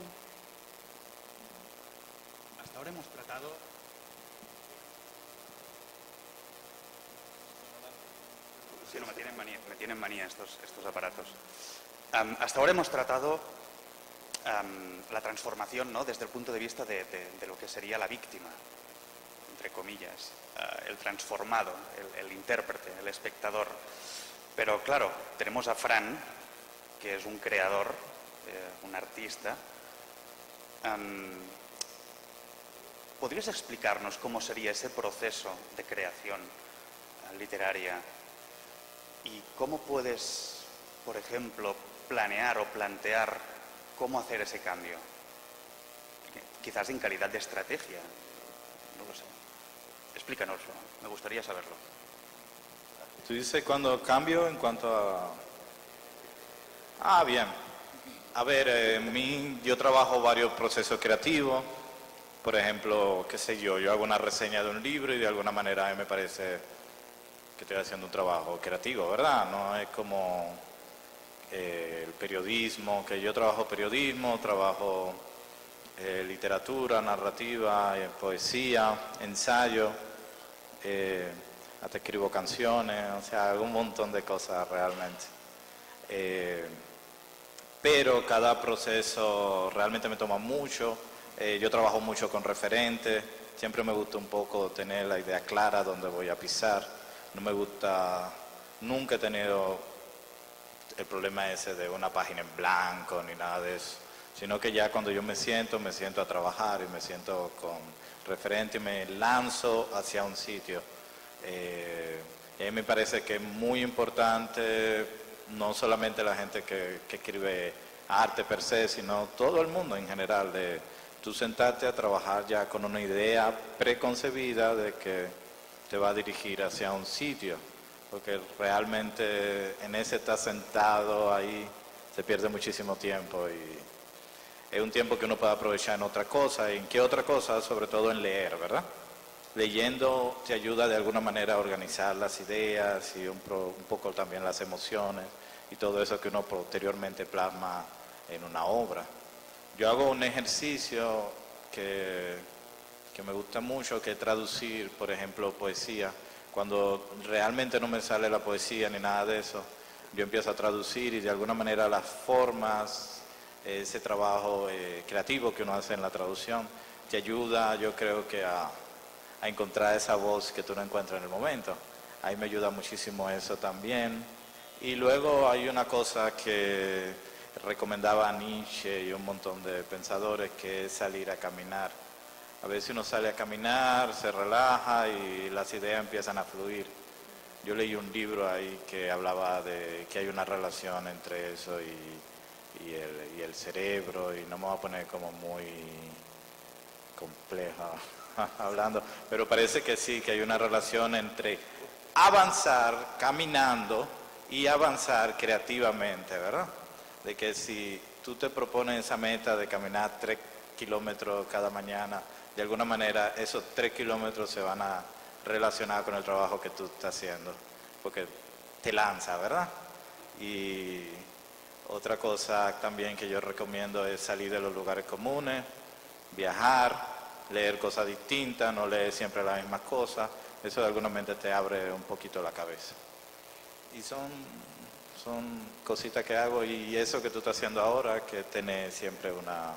Hasta ahora hemos tratado... Sí, no, me tienen manía estos aparatos. Hasta ahora hemos tratado la transformación, ¿no?, desde el punto de vista de lo que sería la víctima, entre comillas, el transformado, el intérprete, el espectador. Pero claro, tenemos a Fran, que es un creador, un artista. ¿Podrías explicarnos cómo sería ese proceso de creación literaria? ¿Y cómo puedes, por ejemplo, planear o plantear cómo hacer ese cambio? Quizás en calidad de estrategia, no lo sé. Explícanoslo, me gustaría saberlo. Tú dices cuando cambio en cuanto a... Ah, bien. A ver, yo trabajo varios procesos creativos. Por ejemplo, qué sé yo hago una reseña de un libro y de alguna manera a mí me parece que estoy haciendo un trabajo creativo, ¿verdad? No es como el periodismo, que yo trabajo periodismo, trabajo literatura, narrativa, poesía, ensayo, hasta escribo canciones, o sea, hago un montón de cosas realmente. Pero cada proceso realmente me toma mucho. Yo trabajo mucho con referentes, siempre me gusta un poco tener la idea clara dónde voy a pisar. No me gusta, nunca he tenido el problema ese de una página en blanco ni nada de eso, sino que ya cuando yo me siento a trabajar y me siento con referente y me lanzo hacia un sitio. Y a mí me parece que es muy importante, no solamente la gente que escribe arte per se, sino todo el mundo en general, de tú sentarte a trabajar ya con una idea preconcebida de que te va a dirigir hacia un sitio, porque realmente en ese estar sentado ahí se pierde muchísimo tiempo y es un tiempo que uno puede aprovechar en otra cosa. ¿En qué otra cosa? Sobre todo en leer, ¿verdad? Leyendo te ayuda de alguna manera a organizar las ideas y un poco también las emociones y todo eso que uno posteriormente plasma en una obra. Yo hago un ejercicio que me gusta mucho, que es traducir, por ejemplo, poesía. Cuando realmente no me sale la poesía ni nada de eso, yo empiezo a traducir y de alguna manera las formas, ese trabajo creativo que uno hace en la traducción, te ayuda, yo creo que a encontrar esa voz que tú no encuentras en el momento. Ahí me ayuda muchísimo eso también. Y luego hay una cosa que recomendaba a Nietzsche y un montón de pensadores, que es salir a caminar. A veces uno sale a caminar, se relaja y las ideas empiezan a fluir. Yo leí un libro ahí que hablaba de que hay una relación entre eso y el cerebro, y no me voy a poner como muy compleja hablando, pero parece que sí, que hay una relación entre avanzar caminando y avanzar creativamente, ¿verdad? De que si tú te propones esa meta de caminar 3 kilómetros cada mañana, de alguna manera esos 3 kilómetros se van a relacionar con el trabajo que tú estás haciendo, porque te lanza, ¿verdad? Y otra cosa también que yo recomiendo es salir de los lugares comunes, viajar, leer cosas distintas, no leer siempre las mismas cosas. Eso de alguna manera te abre un poquito la cabeza. Y son cositas que hago, y eso que tú estás haciendo ahora, que tener siempre una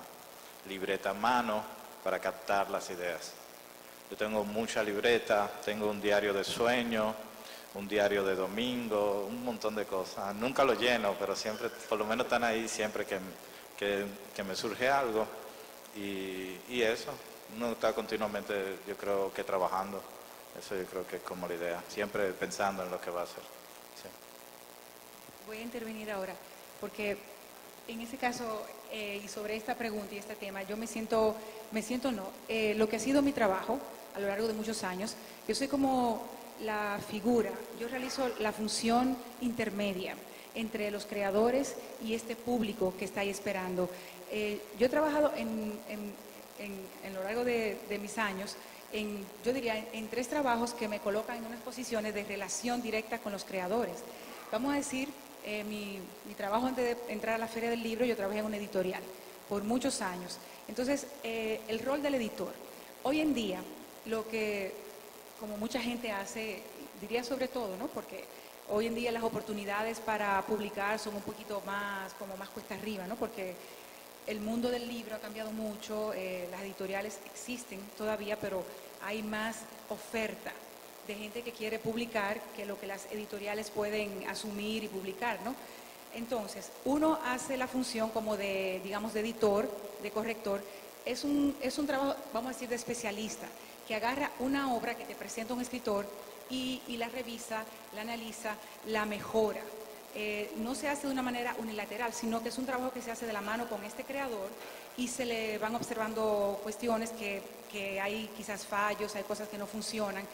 libreta a mano para captar las ideas. Yo tengo mucha libreta, tengo un diario de sueño, un diario de domingo, un montón de cosas. Nunca lo lleno, pero siempre, por lo menos están ahí siempre que me surge algo. Y eso, uno está continuamente, yo creo que trabajando. Eso yo creo que es como la idea, siempre pensando en lo que va a hacer. Sí. Voy a intervenir ahora, porque en ese caso, y sobre esta pregunta y este tema, yo lo que ha sido mi trabajo a lo largo de muchos años, yo soy como la figura, yo realizo la función intermedia entre los creadores y este público que está ahí esperando. Yo he trabajado en lo largo de mis años yo diría, en 3 trabajos que me colocan en unas posiciones de relación directa con los creadores. Vamos a decir, mi trabajo antes de entrar a la Feria del Libro, yo trabajé en una editorial por muchos años. Entonces, el rol del editor. Hoy en día, lo que, como mucha gente hace, diría sobre todo, ¿no? Porque hoy en día las oportunidades para publicar son un poquito más, como más cuesta arriba, ¿no? Porque el mundo del libro ha cambiado mucho, las editoriales existen todavía, pero hay más oferta de gente que quiere publicar que lo que las editoriales pueden asumir y publicar, ¿no? Entonces, uno hace la función como de, digamos, de editor, de corrector. Es un trabajo, vamos a decir, de especialista, que agarra una obra que te presenta un escritor y la revisa, la analiza, la mejora. No se hace de una manera unilateral, sino que es un trabajo que se hace de la mano con este creador y se le van observando cuestiones que hay quizás fallos, hay cosas que no funcionan.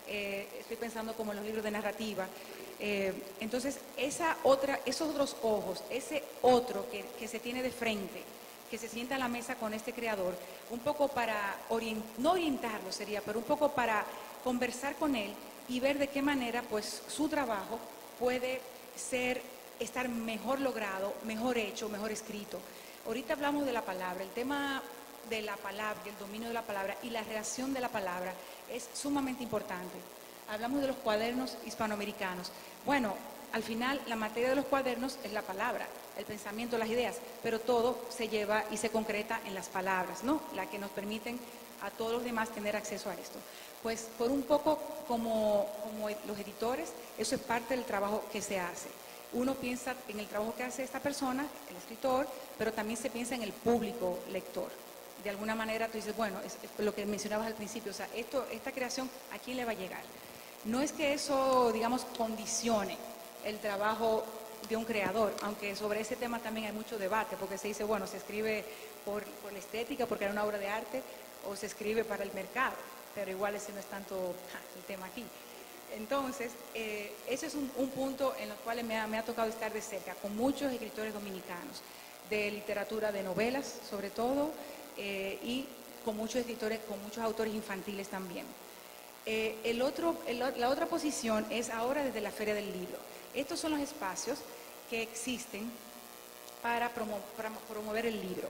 Estoy pensando como en los libros de narrativa. Entonces, esos otros ojos, ese otro que se tiene de frente, que se sienta a la mesa con este creador, un poco para, no orientarlo sería, pero un poco para conversar con él y ver de qué manera pues su trabajo puede estar mejor logrado, mejor hecho, mejor escrito. Ahorita hablamos de la palabra, el tema de la palabra, el dominio de la palabra y la reacción de la palabra es sumamente importante. Hablamos de los cuadernos hispanoamericanos. Bueno, al final la materia de los cuadernos es la palabra, el pensamiento, las ideas, pero todo se lleva y se concreta en las palabras, ¿no? Las que nos permiten a todos los demás tener acceso a esto. Pues por un poco como los editores, eso es parte del trabajo que se hace. Uno piensa en el trabajo que hace esta persona, el escritor, pero también se piensa en el público lector. De alguna manera tú dices, bueno, es lo que mencionabas al principio, o sea, esta creación, ¿a quién le va a llegar? No es que eso, digamos, condicione el trabajo de un creador, aunque sobre ese tema también hay mucho debate, porque se dice, bueno, se escribe por la estética, porque era una obra de arte, o se escribe para el mercado, pero igual ese no es tanto el tema aquí. Entonces, ese es un punto en el cual me ha tocado estar de cerca, con muchos escritores dominicanos, de literatura, de novelas sobre todo, y con muchos escritores, con muchos autores infantiles también. La otra posición es ahora desde la Feria del Libro. Estos son los espacios que existen para promover el libro.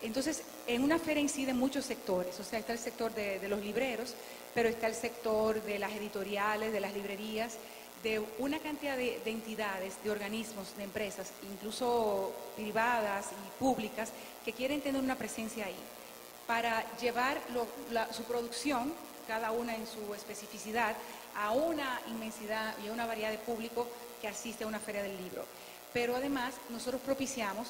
Entonces, en una feria inciden muchos sectores, o sea, está el sector de los libreros, pero está el sector de las editoriales, de las librerías, de una cantidad de entidades, de organismos, de empresas, incluso privadas y públicas, que quieren tener una presencia ahí, para llevar su producción, cada una en su especificidad, a una inmensidad y a una variedad de público que asiste a una feria del libro. Pero además, nosotros propiciamos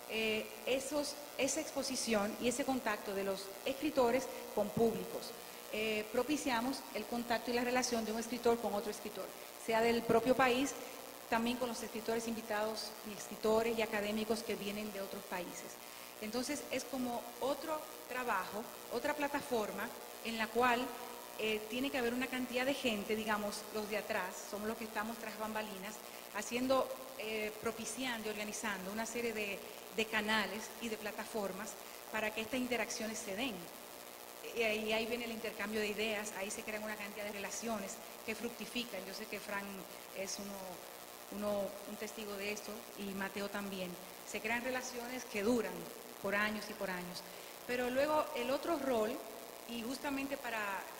esa exposición y ese contacto de los escritores con públicos. Propiciamos el contacto y la relación de un escritor con otro escritor, sea del propio país, también con los escritores invitados, y escritores y académicos que vienen de otros países. Entonces es como otro trabajo, otra plataforma en la cual tiene que haber una cantidad de gente, digamos, los de atrás, somos los que estamos tras bambalinas, haciendo, propiciando y organizando una serie de canales y de plataformas para que estas interacciones se den. Y ahí viene el intercambio de ideas, ahí se crean una cantidad de relaciones que fructifican. Yo sé que Fran es un testigo de esto y Mateo también. Se crean relaciones que duran por años y por años. Pero luego el otro rol, y justamente para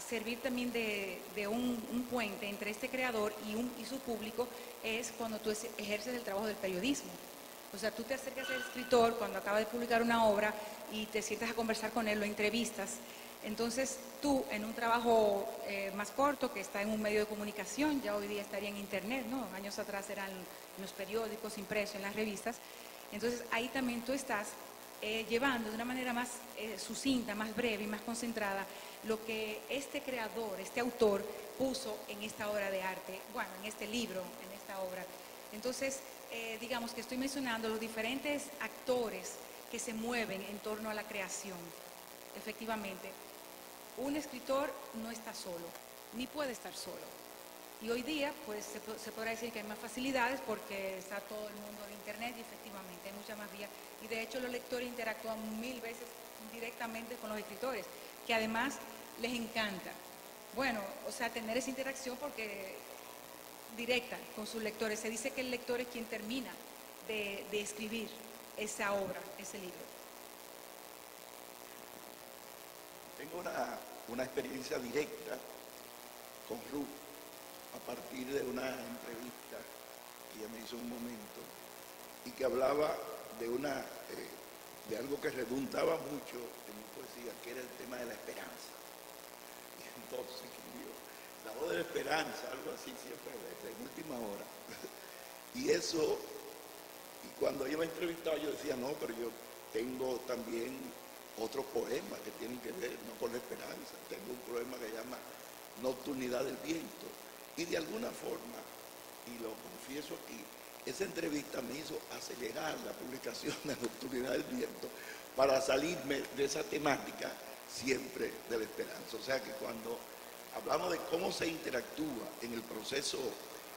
servir también de un puente entre este creador y su público, es cuando tú ejerces el trabajo del periodismo. O sea, tú te acercas al escritor cuando acaba de publicar una obra y te sientas a conversar con él, lo entrevistas. Entonces tú, en un trabajo más corto, que está en un medio de comunicación, ya hoy día estaría en internet, ¿no? Años atrás eran en los periódicos, impresos, en las revistas. Entonces ahí también tú estás llevando de una manera más sucinta, más breve y más concentrada lo que este creador, este autor puso en esta obra de arte, bueno, en este libro, en esta obra. Entonces, digamos que estoy mencionando los diferentes actores que se mueven en torno a la creación. Efectivamente, un escritor no está solo, ni puede estar solo. Y hoy día, pues se podrá decir que hay más facilidades porque está todo el mundo de internet y efectivamente hay muchas más vías. Y de hecho los lectores interactúan 1000 veces directamente con los escritores, que además les encanta. Bueno, o sea, tener esa interacción porque directa con sus lectores. Se dice que el lector es quien termina de escribir esa obra, ese libro. Tengo una experiencia directa con Ruth a partir de una entrevista que ella me hizo un momento y que hablaba de algo que redundaba mucho en mi poesía, que era el tema de la esperanza. Y entonces escribió la voz de la esperanza, algo así siempre de última hora. Y eso, y cuando ella me entrevistaba yo decía, no, pero yo tengo también otros poemas que tienen que ver no con la esperanza. Tengo un poema que se llama Nocturnidad del Viento. Y de alguna forma, y lo confieso aquí, esa entrevista me hizo acelerar la publicación de Nocturnidad del Viento para salirme de esa temática siempre de la esperanza. O sea que cuando hablamos de cómo se interactúa en el proceso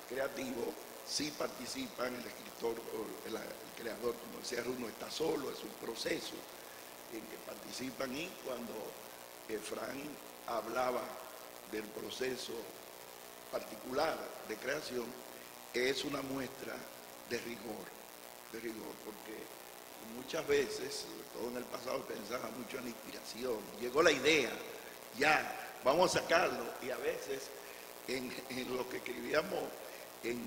creativo, sí participan el escritor o el creador, como decía Ruth, no está solo, es un proceso en que participan. Y cuando Fran hablaba del proceso particular de creación, es una muestra de rigor, porque muchas veces, sobre todo en el pasado, pensaba mucho en la inspiración. Llegó la idea, ya, vamos a sacarlo, y a veces en lo que escribíamos en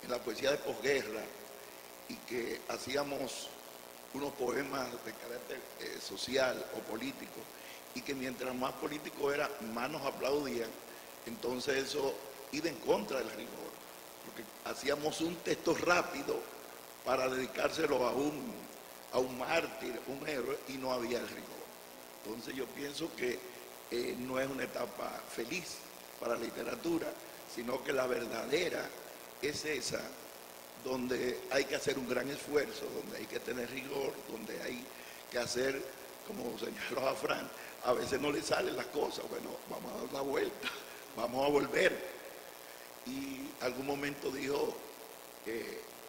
la poesía de posguerra y que hacíamos unos poemas de carácter social o político, y que mientras más político era, más nos aplaudían, entonces eso iba en contra del rigor, porque hacíamos un texto rápido para dedicárselo a un mártir, un héroe, y no había el rigor. Entonces yo pienso que no es una etapa feliz para la literatura, sino que la verdadera es esa donde hay que hacer un gran esfuerzo, donde hay que tener rigor, donde hay que hacer, como señaló a Fran, a veces no le salen las cosas, bueno, vamos a dar la vuelta, vamos a volver. Y algún momento dijo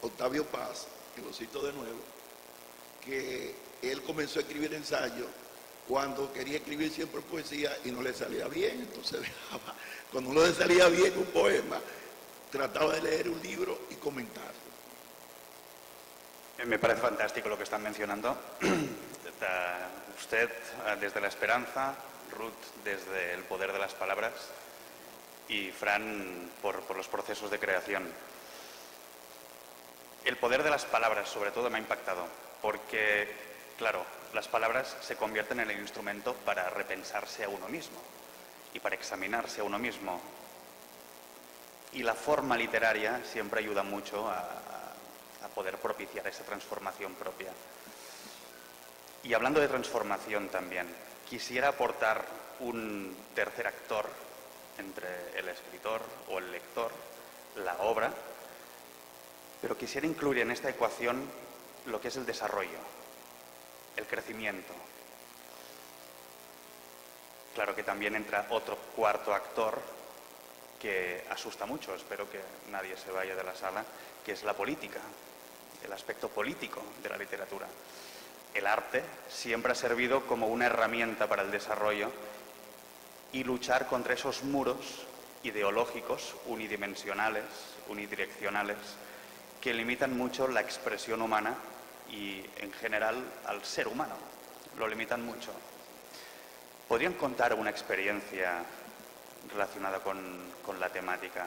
Octavio Paz, que lo cito de nuevo, que él comenzó a escribir ensayos cuando quería escribir siempre poesía y no le salía bien, entonces dejaba, cuando no le salía bien un poema, trataba de leer un libro y comentarlo. Me parece fantástico lo que están mencionando. Usted desde la esperanza, Ruth desde el poder de las palabras y Fran por los procesos de creación. El poder de las palabras sobre todo me ha impactado porque, claro, las palabras se convierten en el instrumento para repensarse a uno mismo y para examinarse a uno mismo. Y la forma literaria siempre ayuda mucho a poder propiciar esa transformación propia. Y hablando de transformación también, quisiera aportar un tercer actor entre el escritor o el lector, la obra, pero quisiera incluir en esta ecuación lo que es el desarrollo, el crecimiento. Claro que también entra otro cuarto actor que asusta mucho, espero que nadie se vaya de la sala, que es la política, el aspecto político de la literatura. El arte siempre ha servido como una herramienta para el desarrollo y luchar contra esos muros ideológicos unidimensionales, unidireccionales, que limitan mucho la expresión humana y, en general, al ser humano. Lo limitan mucho. ¿Podrían contar una experiencia relacionada con la temática?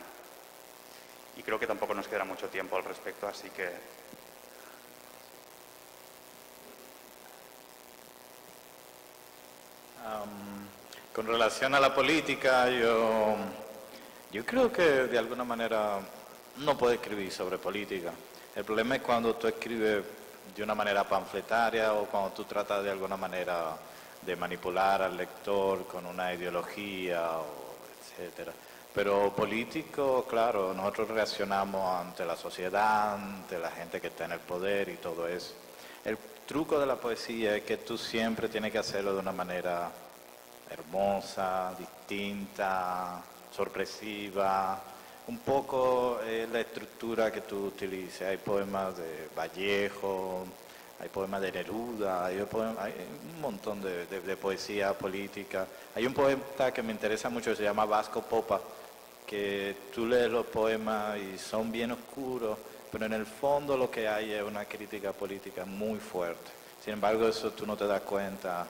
Y creo que tampoco nos quedará mucho tiempo al respecto, así que... Con relación a la política, yo creo que de alguna manera no puedo escribir sobre política. El problema es cuando tú escribes de una manera panfletaria o cuando tú tratas de alguna manera de manipular al lector con una ideología, etcétera. Pero político, claro, nosotros reaccionamos ante la sociedad, ante la gente que está en el poder y todo eso. El truco de la poesía es que tú siempre tienes que hacerlo de una manera hermosa, distinta, sorpresiva, un poco la estructura que tú utilices. Hay poemas de Vallejo, hay poemas de Neruda, hay un montón de poesía política. Hay un poeta que me interesa mucho que se llama Vasco Popa, que tú lees los poemas y son bien oscuros, pero en el fondo lo que hay es una crítica política muy fuerte. Sin embargo, eso tú no te das cuenta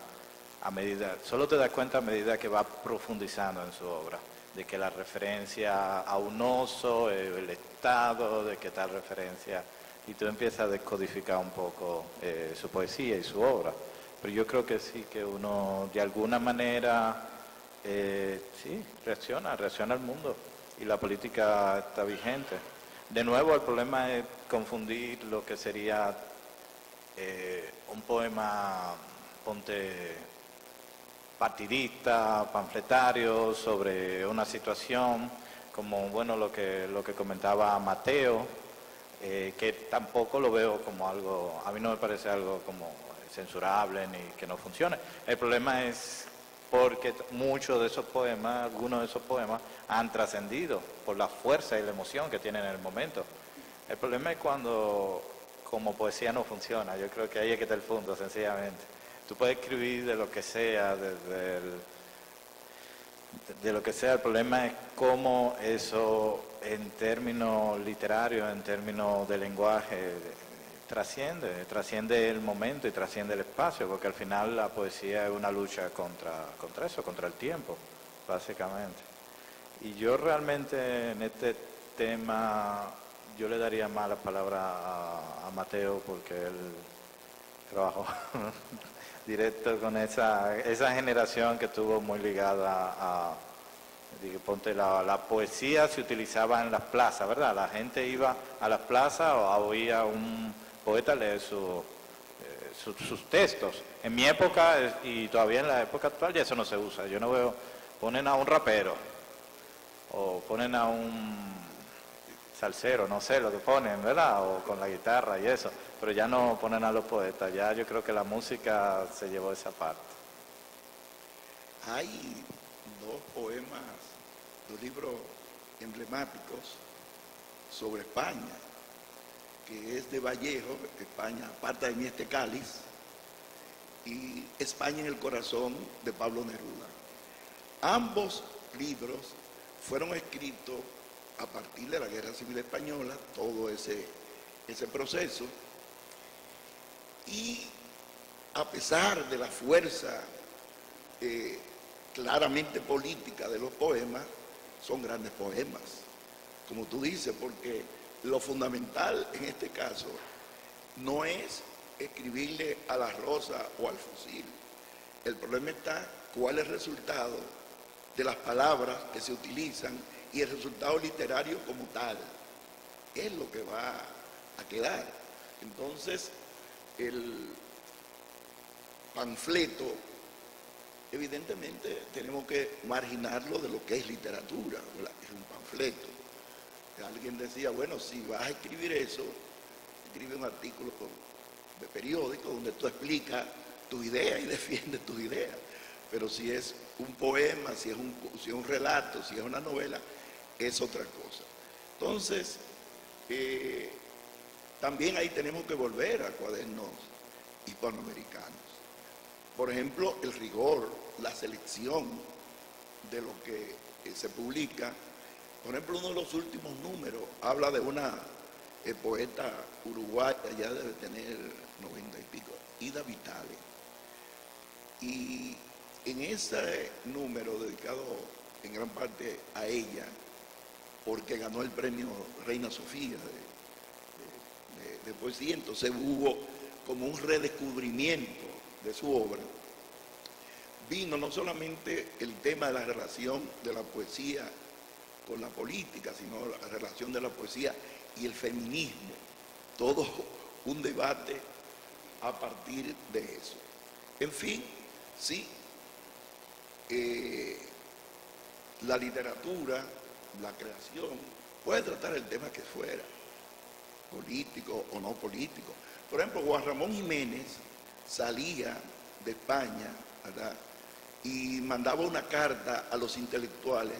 solo te das cuenta a medida que va profundizando en su obra, de que la referencia a un oso, el Estado, de que tal referencia, y tú empiezas a descodificar un poco su poesía y su obra. Pero yo creo que sí, que uno de alguna manera sí, reacciona al mundo y la política está vigente. De nuevo, el problema es confundir lo que sería un poema, ponte, partidista, panfletario, sobre una situación, como bueno lo que comentaba Mateo, que tampoco lo veo como algo, a mí no me parece algo como censurable ni que no funcione. El problema es porque muchos de esos poemas, algunos de esos poemas han trascendido por la fuerza y la emoción que tienen en el momento. El problema es cuando como poesía no funciona. Yo creo que ahí es que está el punto, sencillamente. Tú puedes escribir de lo que sea, de lo que sea. El problema es cómo eso, en términos literarios, en términos de lenguaje, trasciende el momento y trasciende el espacio, porque al final la poesía es una lucha contra eso, contra el tiempo, básicamente. Y yo realmente en este tema, yo le daría más la palabra a Mateo, porque él trabajó directo con esa generación que estuvo muy ligada a ponte, la poesía se utilizaba en las plazas, ¿verdad? La gente iba a las plazas o oía a un poeta leer sus textos. En mi época y todavía en la época actual ya eso no se usa. Yo no veo, ponen a un rapero o ponen a un salsero, no sé lo que ponen, ¿verdad? O con la guitarra y eso, pero ya no ponen a los poetas, ya yo creo que la música se llevó esa parte. Hay dos poemas, dos libros emblemáticos sobre España, que es de Vallejo, España, aparta de mí este cáliz, y España en el corazón, de Pablo Neruda. Ambos libros fueron escritos a partir de la Guerra Civil Española, todo ese proceso, y a pesar de la fuerza claramente política de los poemas, son grandes poemas, como tú dices, porque lo fundamental en este caso no es escribirle a la rosa o al fusil. El problema está cuál es el resultado de las palabras que se utilizan y el resultado literario como tal. Es lo que va a quedar. Entonces, el panfleto, evidentemente tenemos que marginarlo de lo que es literatura, ¿verdad? Es un panfleto. Alguien decía, bueno, si vas a escribir eso, escribe un artículo de periódico donde tú explicas tu idea y defiendes tu idea. Pero si es un poema, si es un relato, si es una novela, es otra cosa. Entonces, también ahí tenemos que volver a cuadernos hispanoamericanos. Por ejemplo, el rigor, la selección de lo que se publica. Por ejemplo, uno de los últimos números habla de una poeta uruguaya, ya debe tener 90 y pico, Ida Vitale. Y en ese número dedicado en gran parte a ella, porque ganó el premio Reina Sofía de poesía, entonces hubo como un redescubrimiento de su obra. Vino no solamente el tema de la relación de la poesía con la política, sino la relación de la poesía y el feminismo, todo un debate a partir de eso. En fin, sí, la literatura, la creación, puede tratar el tema que fuera, político o no político. Por ejemplo, Juan Ramón Jiménez salía de España, ¿verdad?, y mandaba una carta a los intelectuales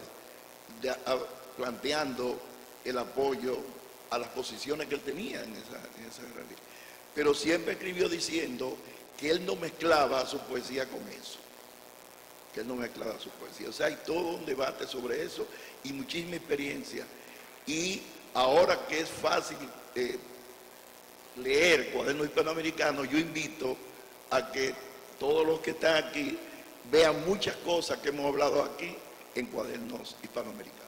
planteando el apoyo a las posiciones que él tenía en esa realidad. pero siempre escribió diciendo que él no mezclaba su poesía con eso, que él no mezclaba su poesía. O sea, hay todo un debate sobre eso y muchísima experiencia. Y ahora que es fácil leer Cuadernos Hispanoamericanos, yo invito a que todos los que están aquí vean muchas cosas que hemos hablado aquí en Cuadernos Hispanoamericanos.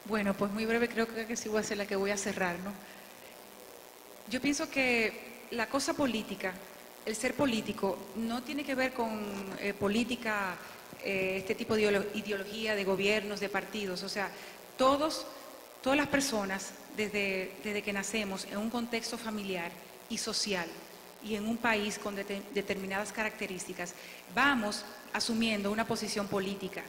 Bueno, pues muy breve, creo que sí voy a ser la que voy a cerrar, ¿no? Yo pienso que la cosa política, el ser político, no tiene que ver con política, este tipo de ideología de gobiernos, de partidos. O sea, todas las personas, desde que nacemos en un contexto familiar y social y en un país con determinadas características, vamos asumiendo una posición política.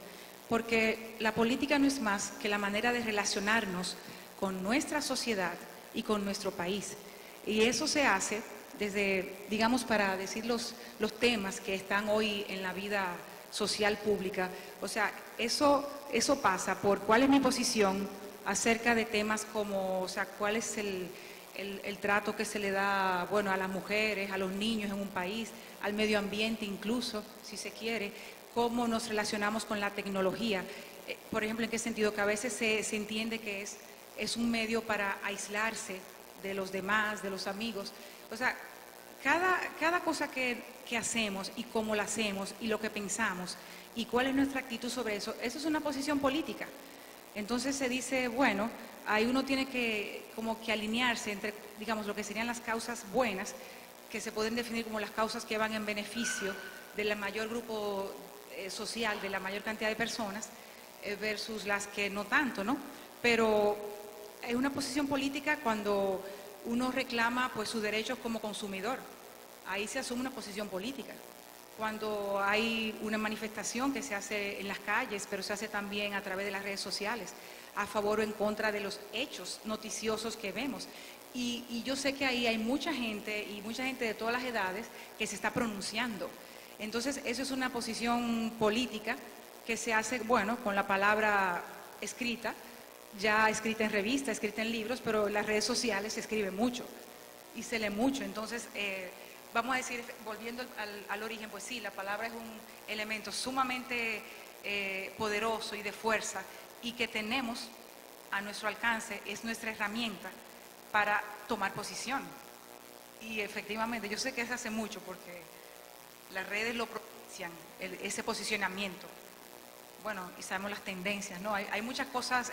Porque la política no es más que la manera de relacionarnos con nuestra sociedad y con nuestro país. Y eso se hace desde, digamos, para decir los temas que están hoy en la vida social pública. O sea, eso pasa por cuál es mi posición acerca de temas como, o sea, cuál es el trato que se le da, bueno, a las mujeres, a los niños en un país, al medio ambiente incluso, si se quiere, cómo nos relacionamos con la tecnología. Por ejemplo, ¿en qué sentido? Que a veces se entiende que es un medio para aislarse de los demás, de los amigos. O sea, cada cosa que hacemos y cómo la hacemos y lo que pensamos y cuál es nuestra actitud sobre eso es una posición política. Entonces se dice, bueno, ahí uno tiene que como que alinearse entre, digamos, lo que serían las causas buenas, que se pueden definir como las causas que van en beneficio del mayor grupo social, de la mayor cantidad de personas, versus las que no tanto, ¿no? Pero es una posición política cuando uno reclama pues sus derechos como consumidor. Ahí se asume una posición política. Cuando hay una manifestación que se hace en las calles, pero se hace también a través de las redes sociales, a favor o en contra de los hechos noticiosos que vemos. Y yo sé que ahí hay mucha gente, y mucha gente de todas las edades, que se está pronunciando. Entonces, eso es una posición política que se hace, bueno, con la palabra escrita, ya escrita en revistas, escrita en libros, pero en las redes sociales se escribe mucho y se lee mucho. Entonces, vamos a decir, volviendo al origen, pues sí, la palabra es un elemento sumamente poderoso y de fuerza y que tenemos a nuestro alcance, es nuestra herramienta para tomar posición. Y efectivamente, yo sé que se hace mucho porque las redes lo propician, ese posicionamiento. Bueno, y sabemos las tendencias, ¿no? Hay muchas cosas,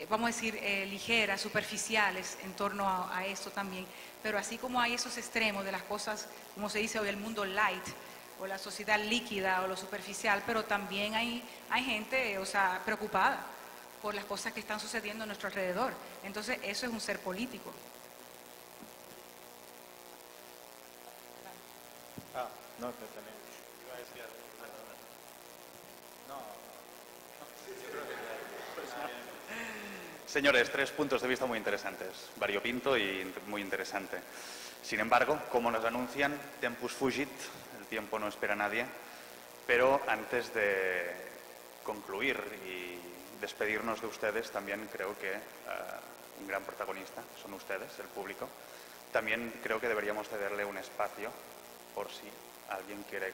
vamos a decir, ligeras, superficiales en torno a esto también, pero así como hay esos extremos de las cosas, como se dice hoy, el mundo light, o la sociedad líquida, o lo superficial, pero también hay gente, o sea, preocupada por las cosas que están sucediendo a nuestro alrededor. Entonces, eso es un ser político. No, te tenés. Señores, 3 puntos de vista muy interesantes, variopinto y muy interesante. Sin embargo, como nos anuncian, tempus fugit, el tiempo no espera a nadie, pero antes de concluir y despedirnos de ustedes, también creo que un gran protagonista son ustedes, el público. También creo que deberíamos cederle un espacio por si alguien quiere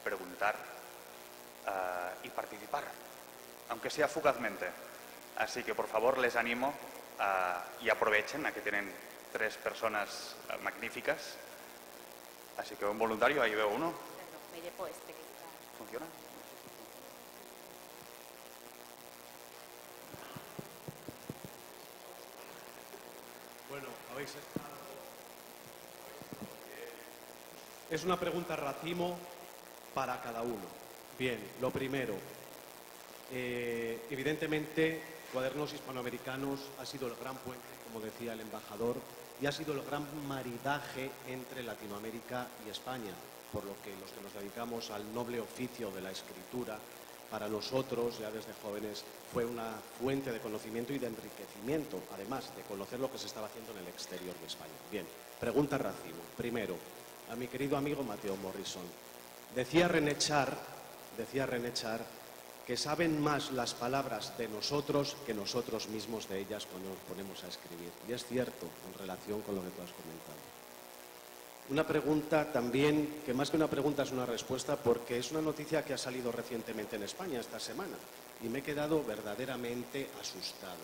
preguntar y participar, aunque sea fugazmente. Así que, por favor, les animo y aprovechen a que tienen 3 personas magníficas. Así que un voluntario, ahí veo uno. ¿Funciona? Bueno, es una pregunta racimo para cada uno. Bien, lo primero, evidentemente Cuadernos Hispanoamericanos ha sido el gran puente, como decía el embajador, y ha sido el gran maridaje entre Latinoamérica y España, por lo que los que nos dedicamos al noble oficio de la escritura, para nosotros, ya desde jóvenes, fue una fuente de conocimiento y de enriquecimiento, además de conocer lo que se estaba haciendo en el exterior de España. Bien, pregunta racimo. Primero, a mi querido amigo Mateo Morrison. Decía René Char que saben más las palabras de nosotros que nosotros mismos de ellas cuando nos ponemos a escribir. Y es cierto en relación con lo que tú has comentado. Una pregunta también, que más que una pregunta es una respuesta, porque es una noticia que ha salido recientemente en España esta semana y me he quedado verdaderamente asustado,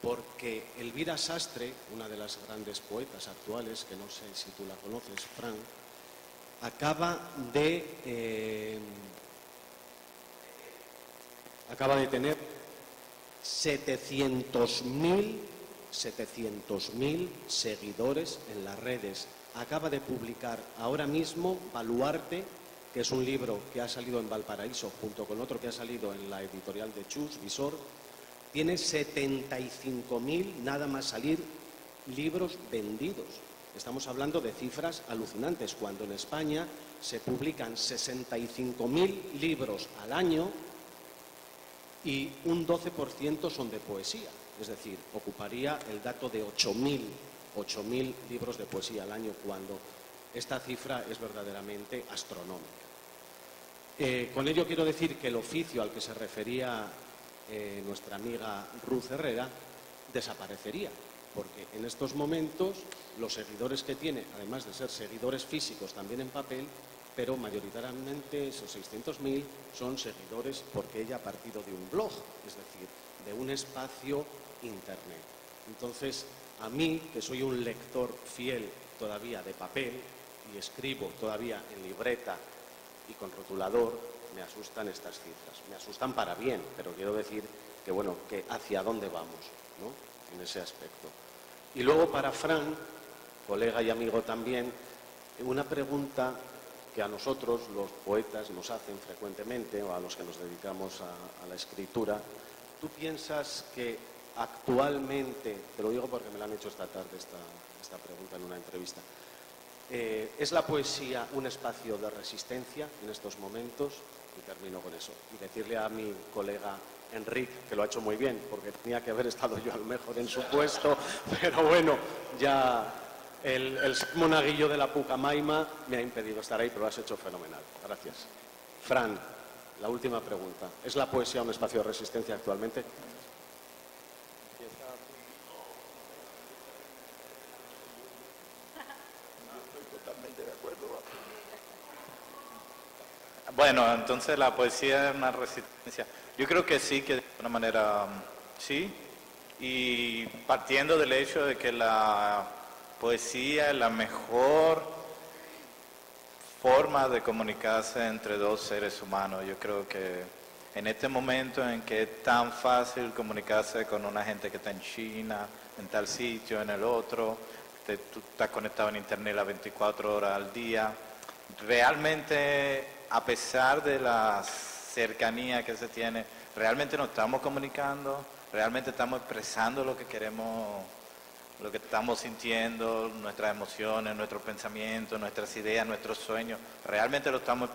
porque Elvira Sastre, una de las grandes poetas actuales, que no sé si tú la conoces, Fran, acaba de tener 700.000 seguidores en las redes. Acaba de publicar ahora mismo Baluarte, que es un libro que ha salido en Valparaíso junto con otro que ha salido en la editorial de Chus, Visor. Tiene 75.000 nada más salir libros vendidos. Estamos hablando de cifras alucinantes, cuando en España se publican 65.000 libros al año y un 12% son de poesía. Es decir, ocuparía el dato de 8.000 libros de poesía al año, cuando esta cifra es verdaderamente astronómica. Con ello quiero decir que el oficio al que se refería nuestra amiga Ruth Herrera desaparecería, porque en estos momentos los seguidores que tiene, además de ser seguidores físicos también en papel, pero mayoritariamente esos 600.000 son seguidores porque ella ha partido de un blog, es decir, de un espacio internet. Entonces, a mí, que soy un lector fiel todavía de papel y escribo todavía en libreta y con rotulador, me asustan estas cifras. Me asustan para bien, pero quiero decir que, bueno, que hacia dónde vamos, ¿no?, en ese aspecto. Y luego para Fran, colega y amigo también, una pregunta que a nosotros, los poetas, nos hacen frecuentemente, o a los que nos dedicamos a la escritura. ¿Tú piensas que actualmente, te lo digo porque me la han hecho esta tarde esta pregunta en una entrevista, ¿es la poesía un espacio de resistencia en estos momentos? Y termino con eso. Y decirle a mi colega Enrique, que lo ha hecho muy bien, porque tenía que haber estado yo a lo mejor en su puesto, pero bueno, ya el monaguillo de la Pucamaima me ha impedido estar ahí, pero lo has hecho fenomenal. Gracias. Fran, la última pregunta. ¿Es la poesía un espacio de resistencia actualmente? Bueno, entonces la poesía es una resistencia. Yo creo que sí, que de alguna manera sí, y partiendo del hecho de que la poesía es la mejor forma de comunicarse entre dos seres humanos. Yo creo que en este momento en que es tan fácil comunicarse con una gente que está en China, en tal sitio, en el otro, tú estás conectado en internet las 24 horas al día, realmente, a pesar de la cercanía que se tiene, realmente nos estamos comunicando, realmente estamos expresando lo que queremos, lo que estamos sintiendo, nuestras emociones, nuestros pensamientos, nuestras ideas, nuestros sueños, realmente lo estamos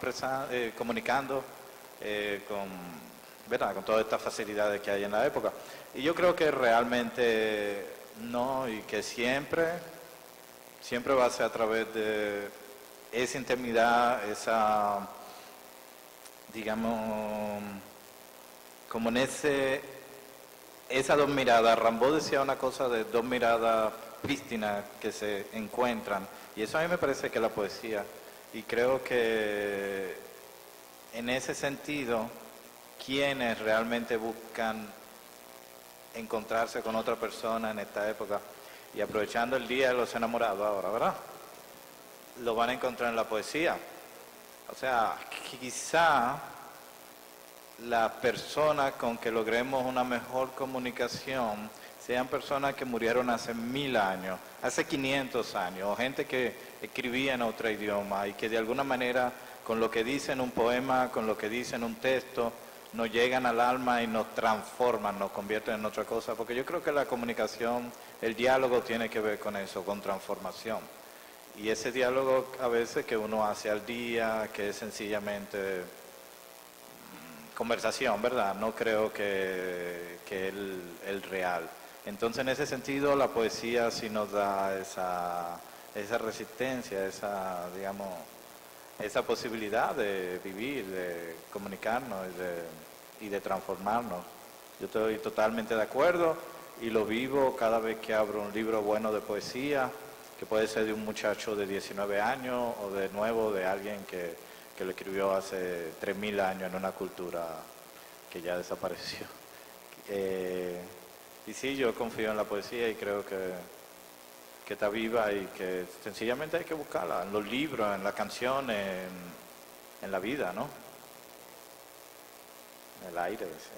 comunicando con todas estas facilidades que hay en la época. Y yo creo que realmente no, y que siempre va a ser a través de esa intimidad, esa, digamos, como en esas dos miradas. Rimbaud decía una cosa de dos miradas prístinas que se encuentran, y eso a mí me parece que es la poesía, y creo que en ese sentido, quienes realmente buscan encontrarse con otra persona en esta época, y aprovechando el Día de los Enamorados ahora, ¿verdad?, lo van a encontrar en la poesía. O sea, quizá las personas con que logremos una mejor comunicación sean personas que murieron hace 1000 años, hace 500 años, o gente que escribía en otro idioma y que de alguna manera con lo que dice en un poema, con lo que dice en un texto, nos llegan al alma y nos transforman, nos convierten en otra cosa, porque yo creo que la comunicación, el diálogo tiene que ver con eso, con transformación. Y ese diálogo a veces que uno hace al día, que es sencillamente conversación, ¿verdad? No creo que el real. Entonces, en ese sentido, la poesía sí nos da esa resistencia, esa posibilidad de vivir, de comunicarnos, y de transformarnos. Yo estoy totalmente de acuerdo y lo vivo cada vez que abro un libro bueno de poesía, que puede ser de un muchacho de 19 años o de nuevo de alguien que lo escribió hace 3000 años en una cultura que ya desapareció. Y sí, yo confío en la poesía y creo que está viva y que sencillamente hay que buscarla en los libros, en las canciones, en la vida, ¿no? En el aire, sí.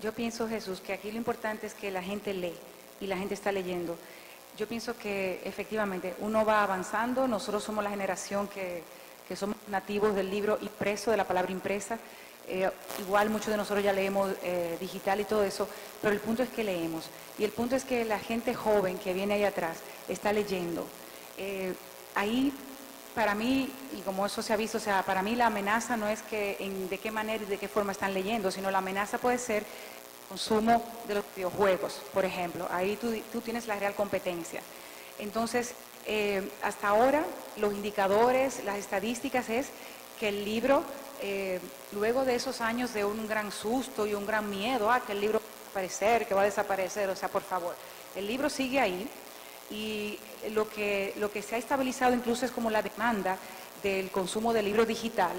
Yo pienso, Jesús, que aquí lo importante es que la gente lee y la gente está leyendo. Yo pienso que efectivamente uno va avanzando, nosotros somos la generación que somos nativos del libro impreso, de la palabra impresa. Igual muchos de nosotros ya leemos digital y todo eso, pero el punto es que leemos. Y el punto es que la gente joven que viene ahí atrás está leyendo. Ahí, para mí, y como eso se ha visto, o sea, para mí la amenaza no es que de qué manera y de qué forma están leyendo, sino la amenaza puede ser consumo de los videojuegos, por ejemplo. Ahí tú tienes la real competencia. Entonces, hasta ahora, los indicadores, las estadísticas es que el libro, luego de esos años de un gran susto y un gran miedo, que el libro va a desaparecer, que va a desaparecer, o sea, por favor, el libro sigue ahí y lo que se ha estabilizado incluso es como la demanda del consumo del libro digital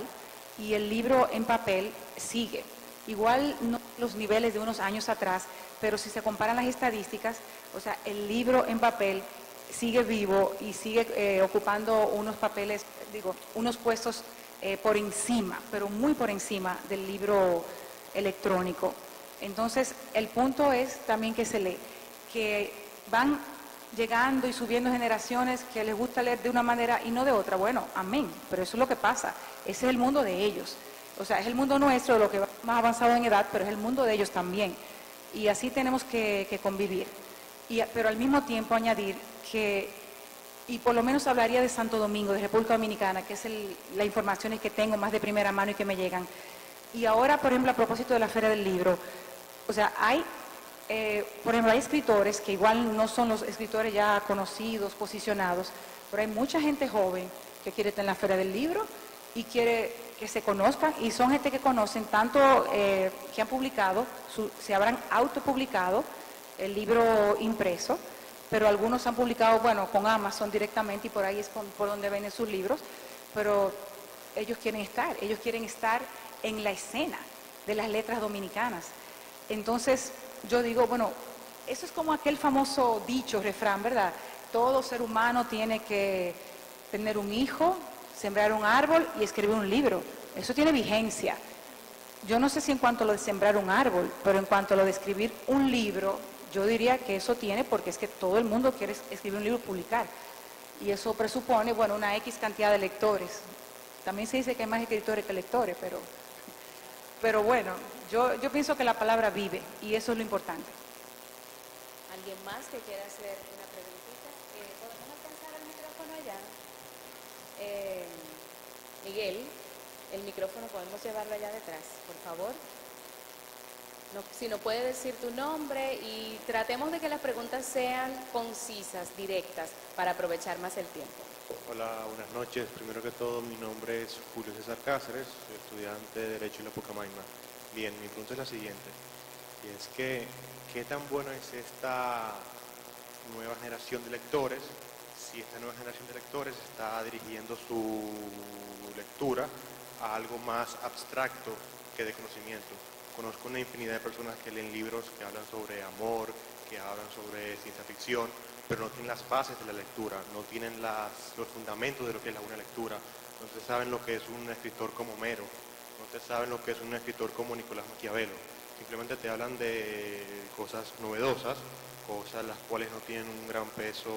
y el libro en papel sigue. Igual no los niveles de unos años atrás, pero si se comparan las estadísticas, o sea, el libro en papel sigue vivo y sigue ocupando unos papeles, unos puestos por encima, pero muy por encima del libro electrónico. Entonces, el punto es también que se lee, que van llegando y subiendo generaciones que les gusta leer de una manera y no de otra. Bueno, amén, pero eso es lo que pasa, ese es el mundo de ellos. O sea, es el mundo nuestro, lo que va más avanzado en edad, pero es el mundo de ellos también. Y así tenemos que convivir. Pero al mismo tiempo añadir que, y por lo menos hablaría de Santo Domingo, de República Dominicana, que es las informaciones que tengo más de primera mano y que me llegan. Y ahora, por ejemplo, a propósito de la Feria del Libro, o sea, por ejemplo, hay escritores que igual no son los escritores ya conocidos, posicionados, pero hay mucha gente joven que quiere estar en la Feria del Libro y quiere que se conozcan, y son gente que conocen tanto que han publicado, se habrán autopublicado el libro impreso, pero algunos han publicado, bueno, con Amazon directamente y por ahí es por donde venden sus libros, pero ellos quieren estar en la escena de las letras dominicanas. Entonces, yo digo, bueno, eso es como aquel famoso dicho, refrán, ¿verdad? Todo ser humano tiene que tener un hijo, sembrar un árbol y escribir un libro. Eso tiene vigencia. Yo no sé si en cuanto a lo de sembrar un árbol, pero en cuanto a lo de escribir un libro, yo diría que eso tiene, porque es que todo el mundo quiere escribir un libro y publicar. Y eso presupone, bueno, una X cantidad de lectores. También se dice que hay más escritores que lectores, pero bueno, yo pienso que la palabra vive y eso es lo importante. ¿Alguien más que quiera hacer una preguntita? ¿Podemos alcanzar el micrófono allá? Miguel, el micrófono podemos llevarlo allá detrás, por favor. Si no puede decir tu nombre y tratemos de que las preguntas sean concisas, directas, para aprovechar más el tiempo. Hola, buenas noches. Primero que todo, mi nombre es Julio César Cáceres, soy estudiante de Derecho en la Pucamaima. Bien, mi pregunta es la siguiente, y es que, ¿qué tan buena es esta nueva generación de lectores? Si esta nueva generación de lectores está dirigiendo su lectura a algo más abstracto que de conocimiento. Conozco una infinidad de personas que leen libros que hablan sobre amor, que hablan sobre ciencia ficción, pero no tienen las bases de la lectura, no tienen los fundamentos de lo que es la buena lectura, no se saben lo que es un escritor como Homero, no se saben lo que es un escritor como Nicolás Maquiavelo, simplemente te hablan de cosas novedosas, cosas las cuales no tienen un gran peso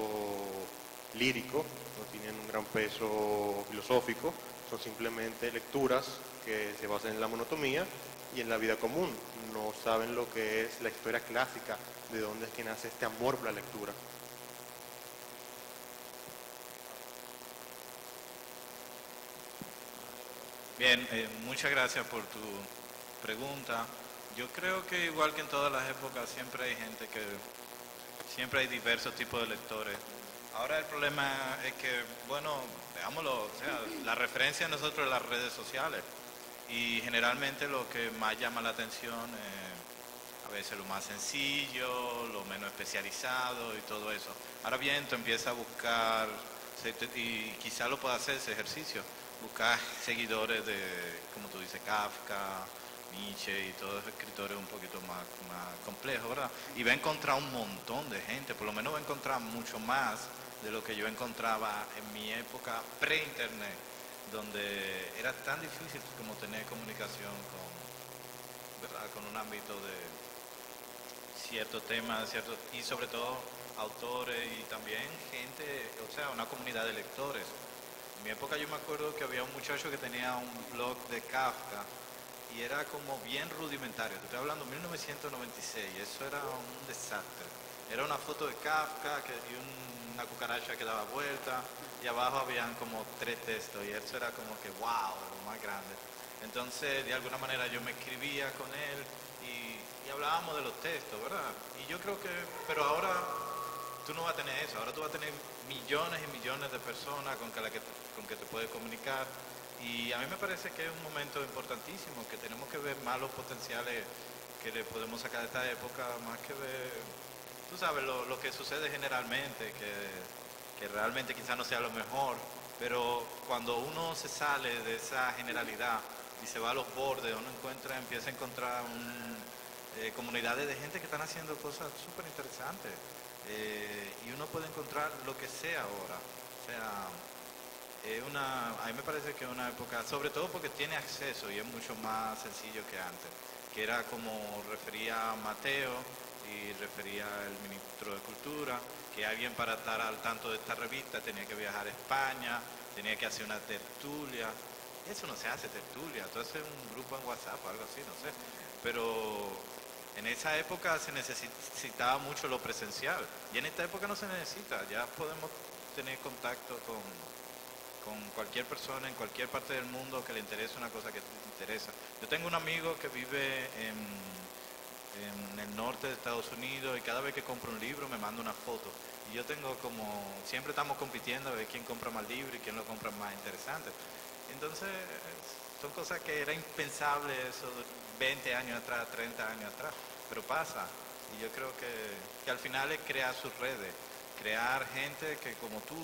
lírico, no tienen un gran peso filosófico, son simplemente lecturas que se basan en la monotonía y en la vida común, no saben lo que es la historia clásica, de dónde es que nace este amor por la lectura. Bien, muchas gracias por tu pregunta. Yo creo que igual que en todas las épocas siempre hay diversos tipos de lectores. Ahora el problema es que, bueno, veámoslo, o sea, la referencia de nosotros es las redes sociales y generalmente lo que más llama la atención es a veces lo más sencillo, lo menos especializado y todo eso. Ahora bien, tú empiezas a buscar, y quizá lo puedas hacer ese ejercicio, buscar seguidores de, como tú dices, Kafka, Nietzsche y todos esos escritores un poquito más complejos, ¿verdad? Y va a encontrar un montón de gente, por lo menos va a encontrar mucho más de lo que yo encontraba en mi época pre-internet, donde era tan difícil como tener comunicación ¿verdad? Con un ámbito de ciertos temas, y sobre todo autores y también gente, o sea, una comunidad de lectores. En mi época yo me acuerdo que había un muchacho que tenía un blog de Kafka y era como bien rudimentario. Te estoy hablando de 1996, eso era un desastre. Era una foto de Kafka y una cucaracha que daba vuelta y abajo habían como 3 textos y eso era como que wow, lo más grande. Entonces de alguna manera yo me escribía con él y hablábamos de los textos, ¿verdad? Y yo creo que, pero ahora tú no vas a tener eso, ahora tú vas a tener millones y millones de personas con que te puedes comunicar. Y a mí me parece que es un momento importantísimo, que tenemos que ver más los potenciales que le podemos sacar de esta época, más que ver, tú sabes, lo que sucede generalmente, que realmente quizás no sea lo mejor, pero cuando uno se sale de esa generalidad y se va a los bordes, uno empieza a encontrar comunidades de gente que están haciendo cosas súper interesantes. Y uno puede encontrar lo que sea ahora. O sea, a mí me parece que es una época, sobre todo porque tiene acceso y es mucho más sencillo que antes, que era como refería Mateo y refería el ministro de Cultura, que alguien para estar al tanto de esta revista tenía que viajar a España, tenía que hacer una tertulia. Eso no se hace tertulia, entonces un grupo en WhatsApp o algo así, no sé. Pero en esa época se necesitaba mucho lo presencial y en esta época no se necesita, ya podemos tener contacto con cualquier persona en cualquier parte del mundo que le interese una cosa que te interesa. Yo tengo un amigo que vive en el norte de Estados Unidos y cada vez que compro un libro me manda una foto. Y yo tengo siempre estamos compitiendo a ver quién compra más libros y quién lo compra más interesante. Entonces, son cosas que era impensable eso 20 años atrás, 30 años atrás, pero pasa. Y yo creo que al final es crear sus redes, crear gente que como tú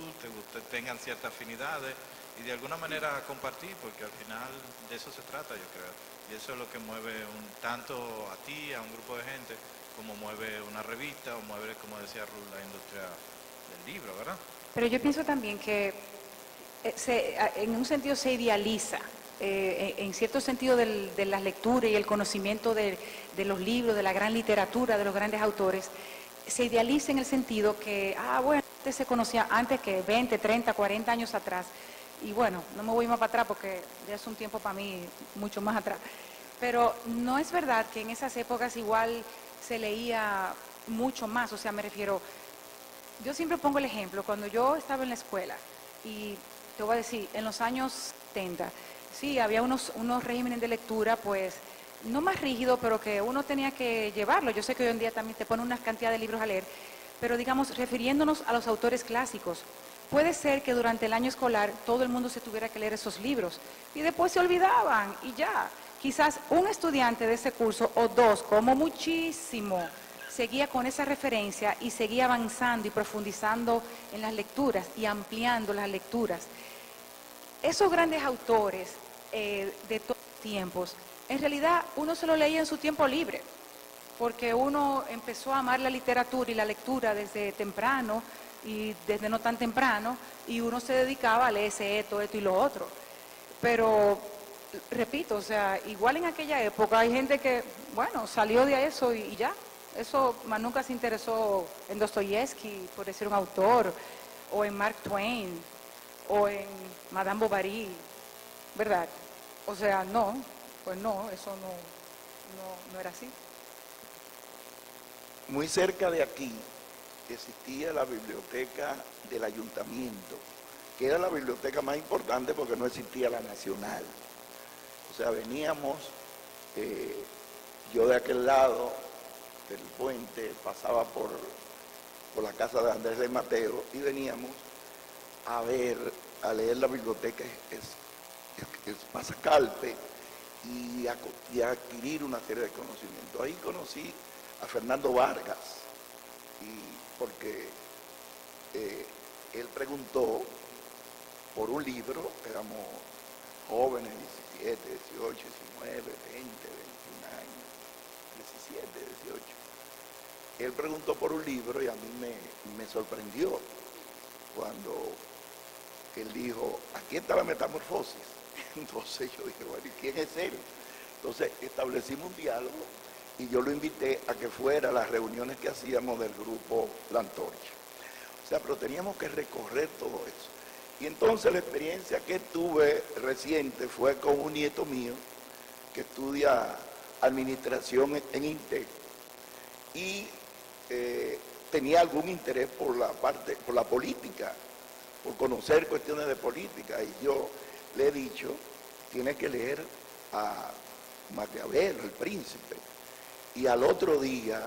tengan ciertas afinidades y de alguna manera compartir, porque al final de eso se trata, yo creo. Y eso es lo que mueve tanto a ti, a un grupo de gente, como mueve una revista o mueve, como decía Ruth, la industria del libro, ¿verdad? Pero yo pienso también que en un sentido se idealiza, en cierto sentido de las lecturas y el conocimiento de los libros, de la gran literatura, de los grandes autores, se idealiza en el sentido que, bueno, antes se conocía, antes que 20, 30, 40 años atrás, y bueno, no me voy más para atrás porque ya es un tiempo para mí mucho más atrás, pero no es verdad que en esas épocas igual se leía mucho más, o sea, me refiero, yo siempre pongo el ejemplo, cuando yo estaba en la escuela, y te voy a decir, en los años 70, sí, había unos regímenes de lectura, pues, no más rígido, pero que uno tenía que llevarlo. Yo sé que hoy en día también te ponen una cantidad de libros a leer, pero digamos, refiriéndonos a los autores clásicos, puede ser que durante el año escolar todo el mundo se tuviera que leer esos libros y después se olvidaban y ya. Quizás un estudiante de ese curso o dos, como muchísimo, seguía con esa referencia y seguía avanzando y profundizando en las lecturas y ampliando las lecturas. Esos grandes autores de todos los tiempos, en realidad uno se lo leía en su tiempo libre, porque uno empezó a amar la literatura y la lectura desde temprano y desde no tan temprano, y uno se dedicaba a leerse esto y lo otro. Pero, repito, o sea, igual en aquella época hay gente que, bueno, salió de eso y ya. Eso más nunca se interesó en Dostoyevsky, por decir un autor, o en Mark Twain, o en Madame Bovary, ¿verdad? O sea, no, pues no, eso no era así. Muy cerca de aquí existía la biblioteca del ayuntamiento, que era la biblioteca más importante porque no existía la nacional. O sea, veníamos, yo de aquel lado del puente pasaba por por la casa de Andrés de Mateo y veníamos a leer la biblioteca es Pasacalpe y a adquirir una serie de conocimientos. Ahí conocí a Fernando Vargas, porque él preguntó por un libro, éramos jóvenes, 17, 18, 19, 20, 21 años, 17, 18. Él preguntó por un libro y a mí me sorprendió cuando él dijo, aquí está la metamorfosis. Entonces yo dije, bueno, ¿y quién es él? Entonces establecimos un diálogo y yo lo invité a que fuera a las reuniones que hacíamos del grupo La Antorcha. O sea, pero teníamos que recorrer todo eso. Y entonces la experiencia que tuve reciente fue con un nieto mío que estudia administración en INTEC y tenía algún interés por la política, por conocer cuestiones de política. Y yo le he dicho, tiene que leer a Maquiavelo, el príncipe. Y al otro día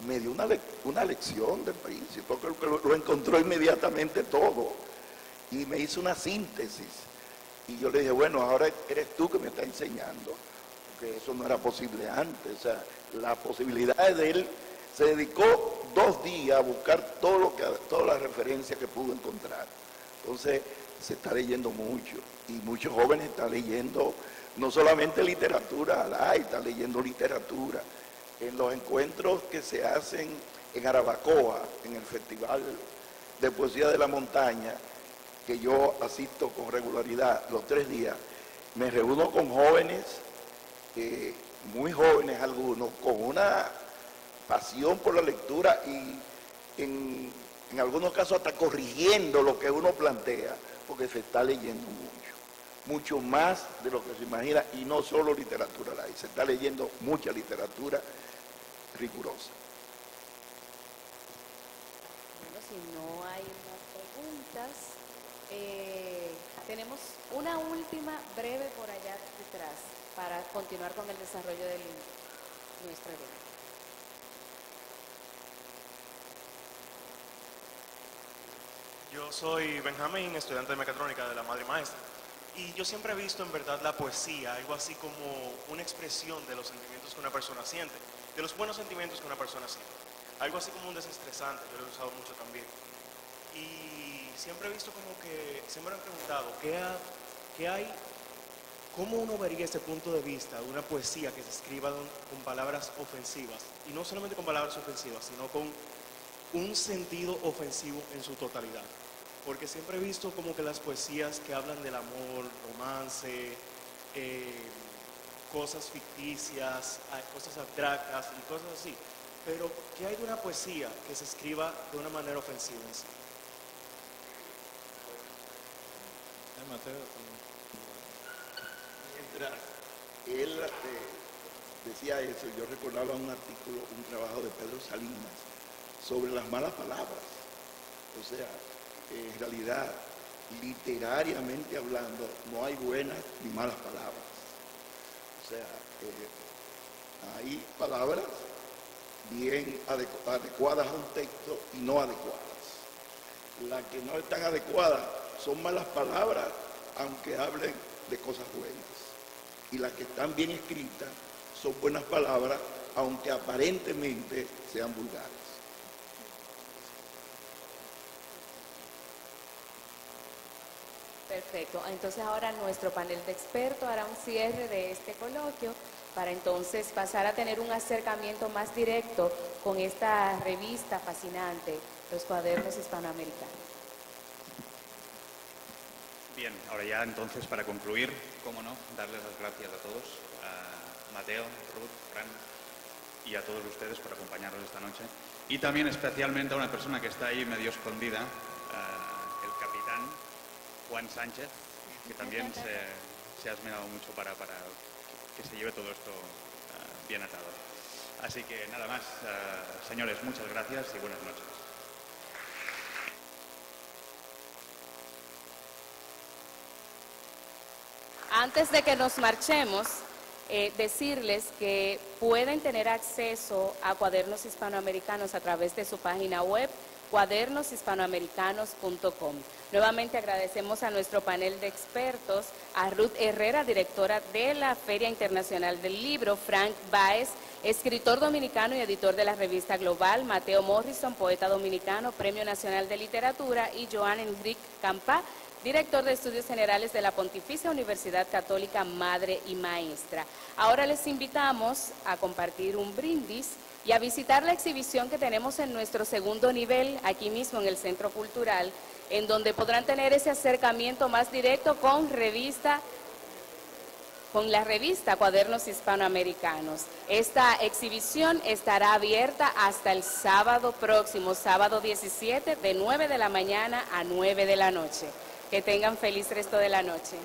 me dio una lección del príncipe, porque lo encontró inmediatamente todo. Y me hizo una síntesis. Y yo le dije, bueno, ahora eres tú que me estás enseñando, porque eso no era posible antes. O sea, las posibilidades de él, se dedicó 2 días a buscar todas las referencias que pudo encontrar. Entonces, se está leyendo mucho. Y muchos jóvenes están leyendo, no solamente literatura, están leyendo literatura. En los encuentros que se hacen en Arabacoa, en el Festival de Poesía de la Montaña, que yo asisto con regularidad los 3 días, me reúno con jóvenes, muy jóvenes algunos, con una pasión por la lectura y en algunos casos hasta corrigiendo lo que uno plantea, porque se está leyendo mucho más de lo que se imagina, y no solo literatura light, se está leyendo mucha literatura rigurosa. Bueno, si no hay más preguntas, tenemos una última breve por allá detrás para continuar con el desarrollo de nuestro evento. Yo soy Benjamín, estudiante de mecatrónica de la Madre Maestra, y yo siempre he visto en verdad la poesía algo así como una expresión de los sentimientos que una persona siente, de los buenos sentimientos que una persona siente, algo así como un desestresante. Yo lo he usado mucho también. Y siempre he visto como que, siempre me han preguntado, ¿qué hay? ¿Cómo uno vería ese punto de vista de una poesía que se escriba con palabras ofensivas? Y no solamente con palabras ofensivas, sino con un sentido ofensivo en su totalidad. Porque siempre he visto como que las poesías que hablan del amor, romance, cosas ficticias, cosas abstractas y cosas así. Pero, ¿qué hay de una poesía que se escriba de una manera ofensiva en sí? Mientras él decía eso, yo recordaba un artículo, un trabajo de Pedro Salinas sobre las malas palabras. O sea, en realidad, literariamente hablando, no hay buenas ni malas palabras. O sea, hay palabras bien adecuadas a un texto y no adecuadas. Las que no están adecuadas son malas palabras, aunque hablen de cosas buenas. Y las que están bien escritas son buenas palabras, aunque aparentemente sean vulgares. Perfecto. Entonces ahora nuestro panel de expertos hará un cierre de este coloquio para entonces pasar a tener un acercamiento más directo con esta revista fascinante, Los Cuadernos Hispanoamericanos. Bien, ahora ya entonces para concluir, cómo no, darles las gracias a todos, a Mateo, Ruth, Fran y a todos ustedes por acompañarnos esta noche. Y también especialmente a una persona que está ahí medio escondida, el capitán Juan Sánchez, que también se ha esmerado mucho para que se lleve todo esto bien atado. Así que nada más, señores, muchas gracias y buenas noches. Antes de que nos marchemos, decirles que pueden tener acceso a Cuadernos Hispanoamericanos a través de su página web cuadernoshispanoamericanos.com. Nuevamente agradecemos a nuestro panel de expertos, a Ruth Herrera, directora de la Feria Internacional del Libro, Frank Baez, escritor dominicano y editor de la revista Global, Mateo Morrison, poeta dominicano, Premio Nacional de Literatura, y Joan Enrique Campá, director de Estudios Generales de la Pontificia Universidad Católica Madre y Maestra. Ahora les invitamos a compartir un brindis y a visitar la exhibición que tenemos en nuestro segundo nivel, aquí mismo en el Centro Cultural, en donde podrán tener ese acercamiento más directo con la revista Cuadernos Hispanoamericanos. Esta exhibición estará abierta hasta el sábado próximo, sábado 17, de 9 de la mañana a 9 de la noche. Que tengan feliz resto de la noche.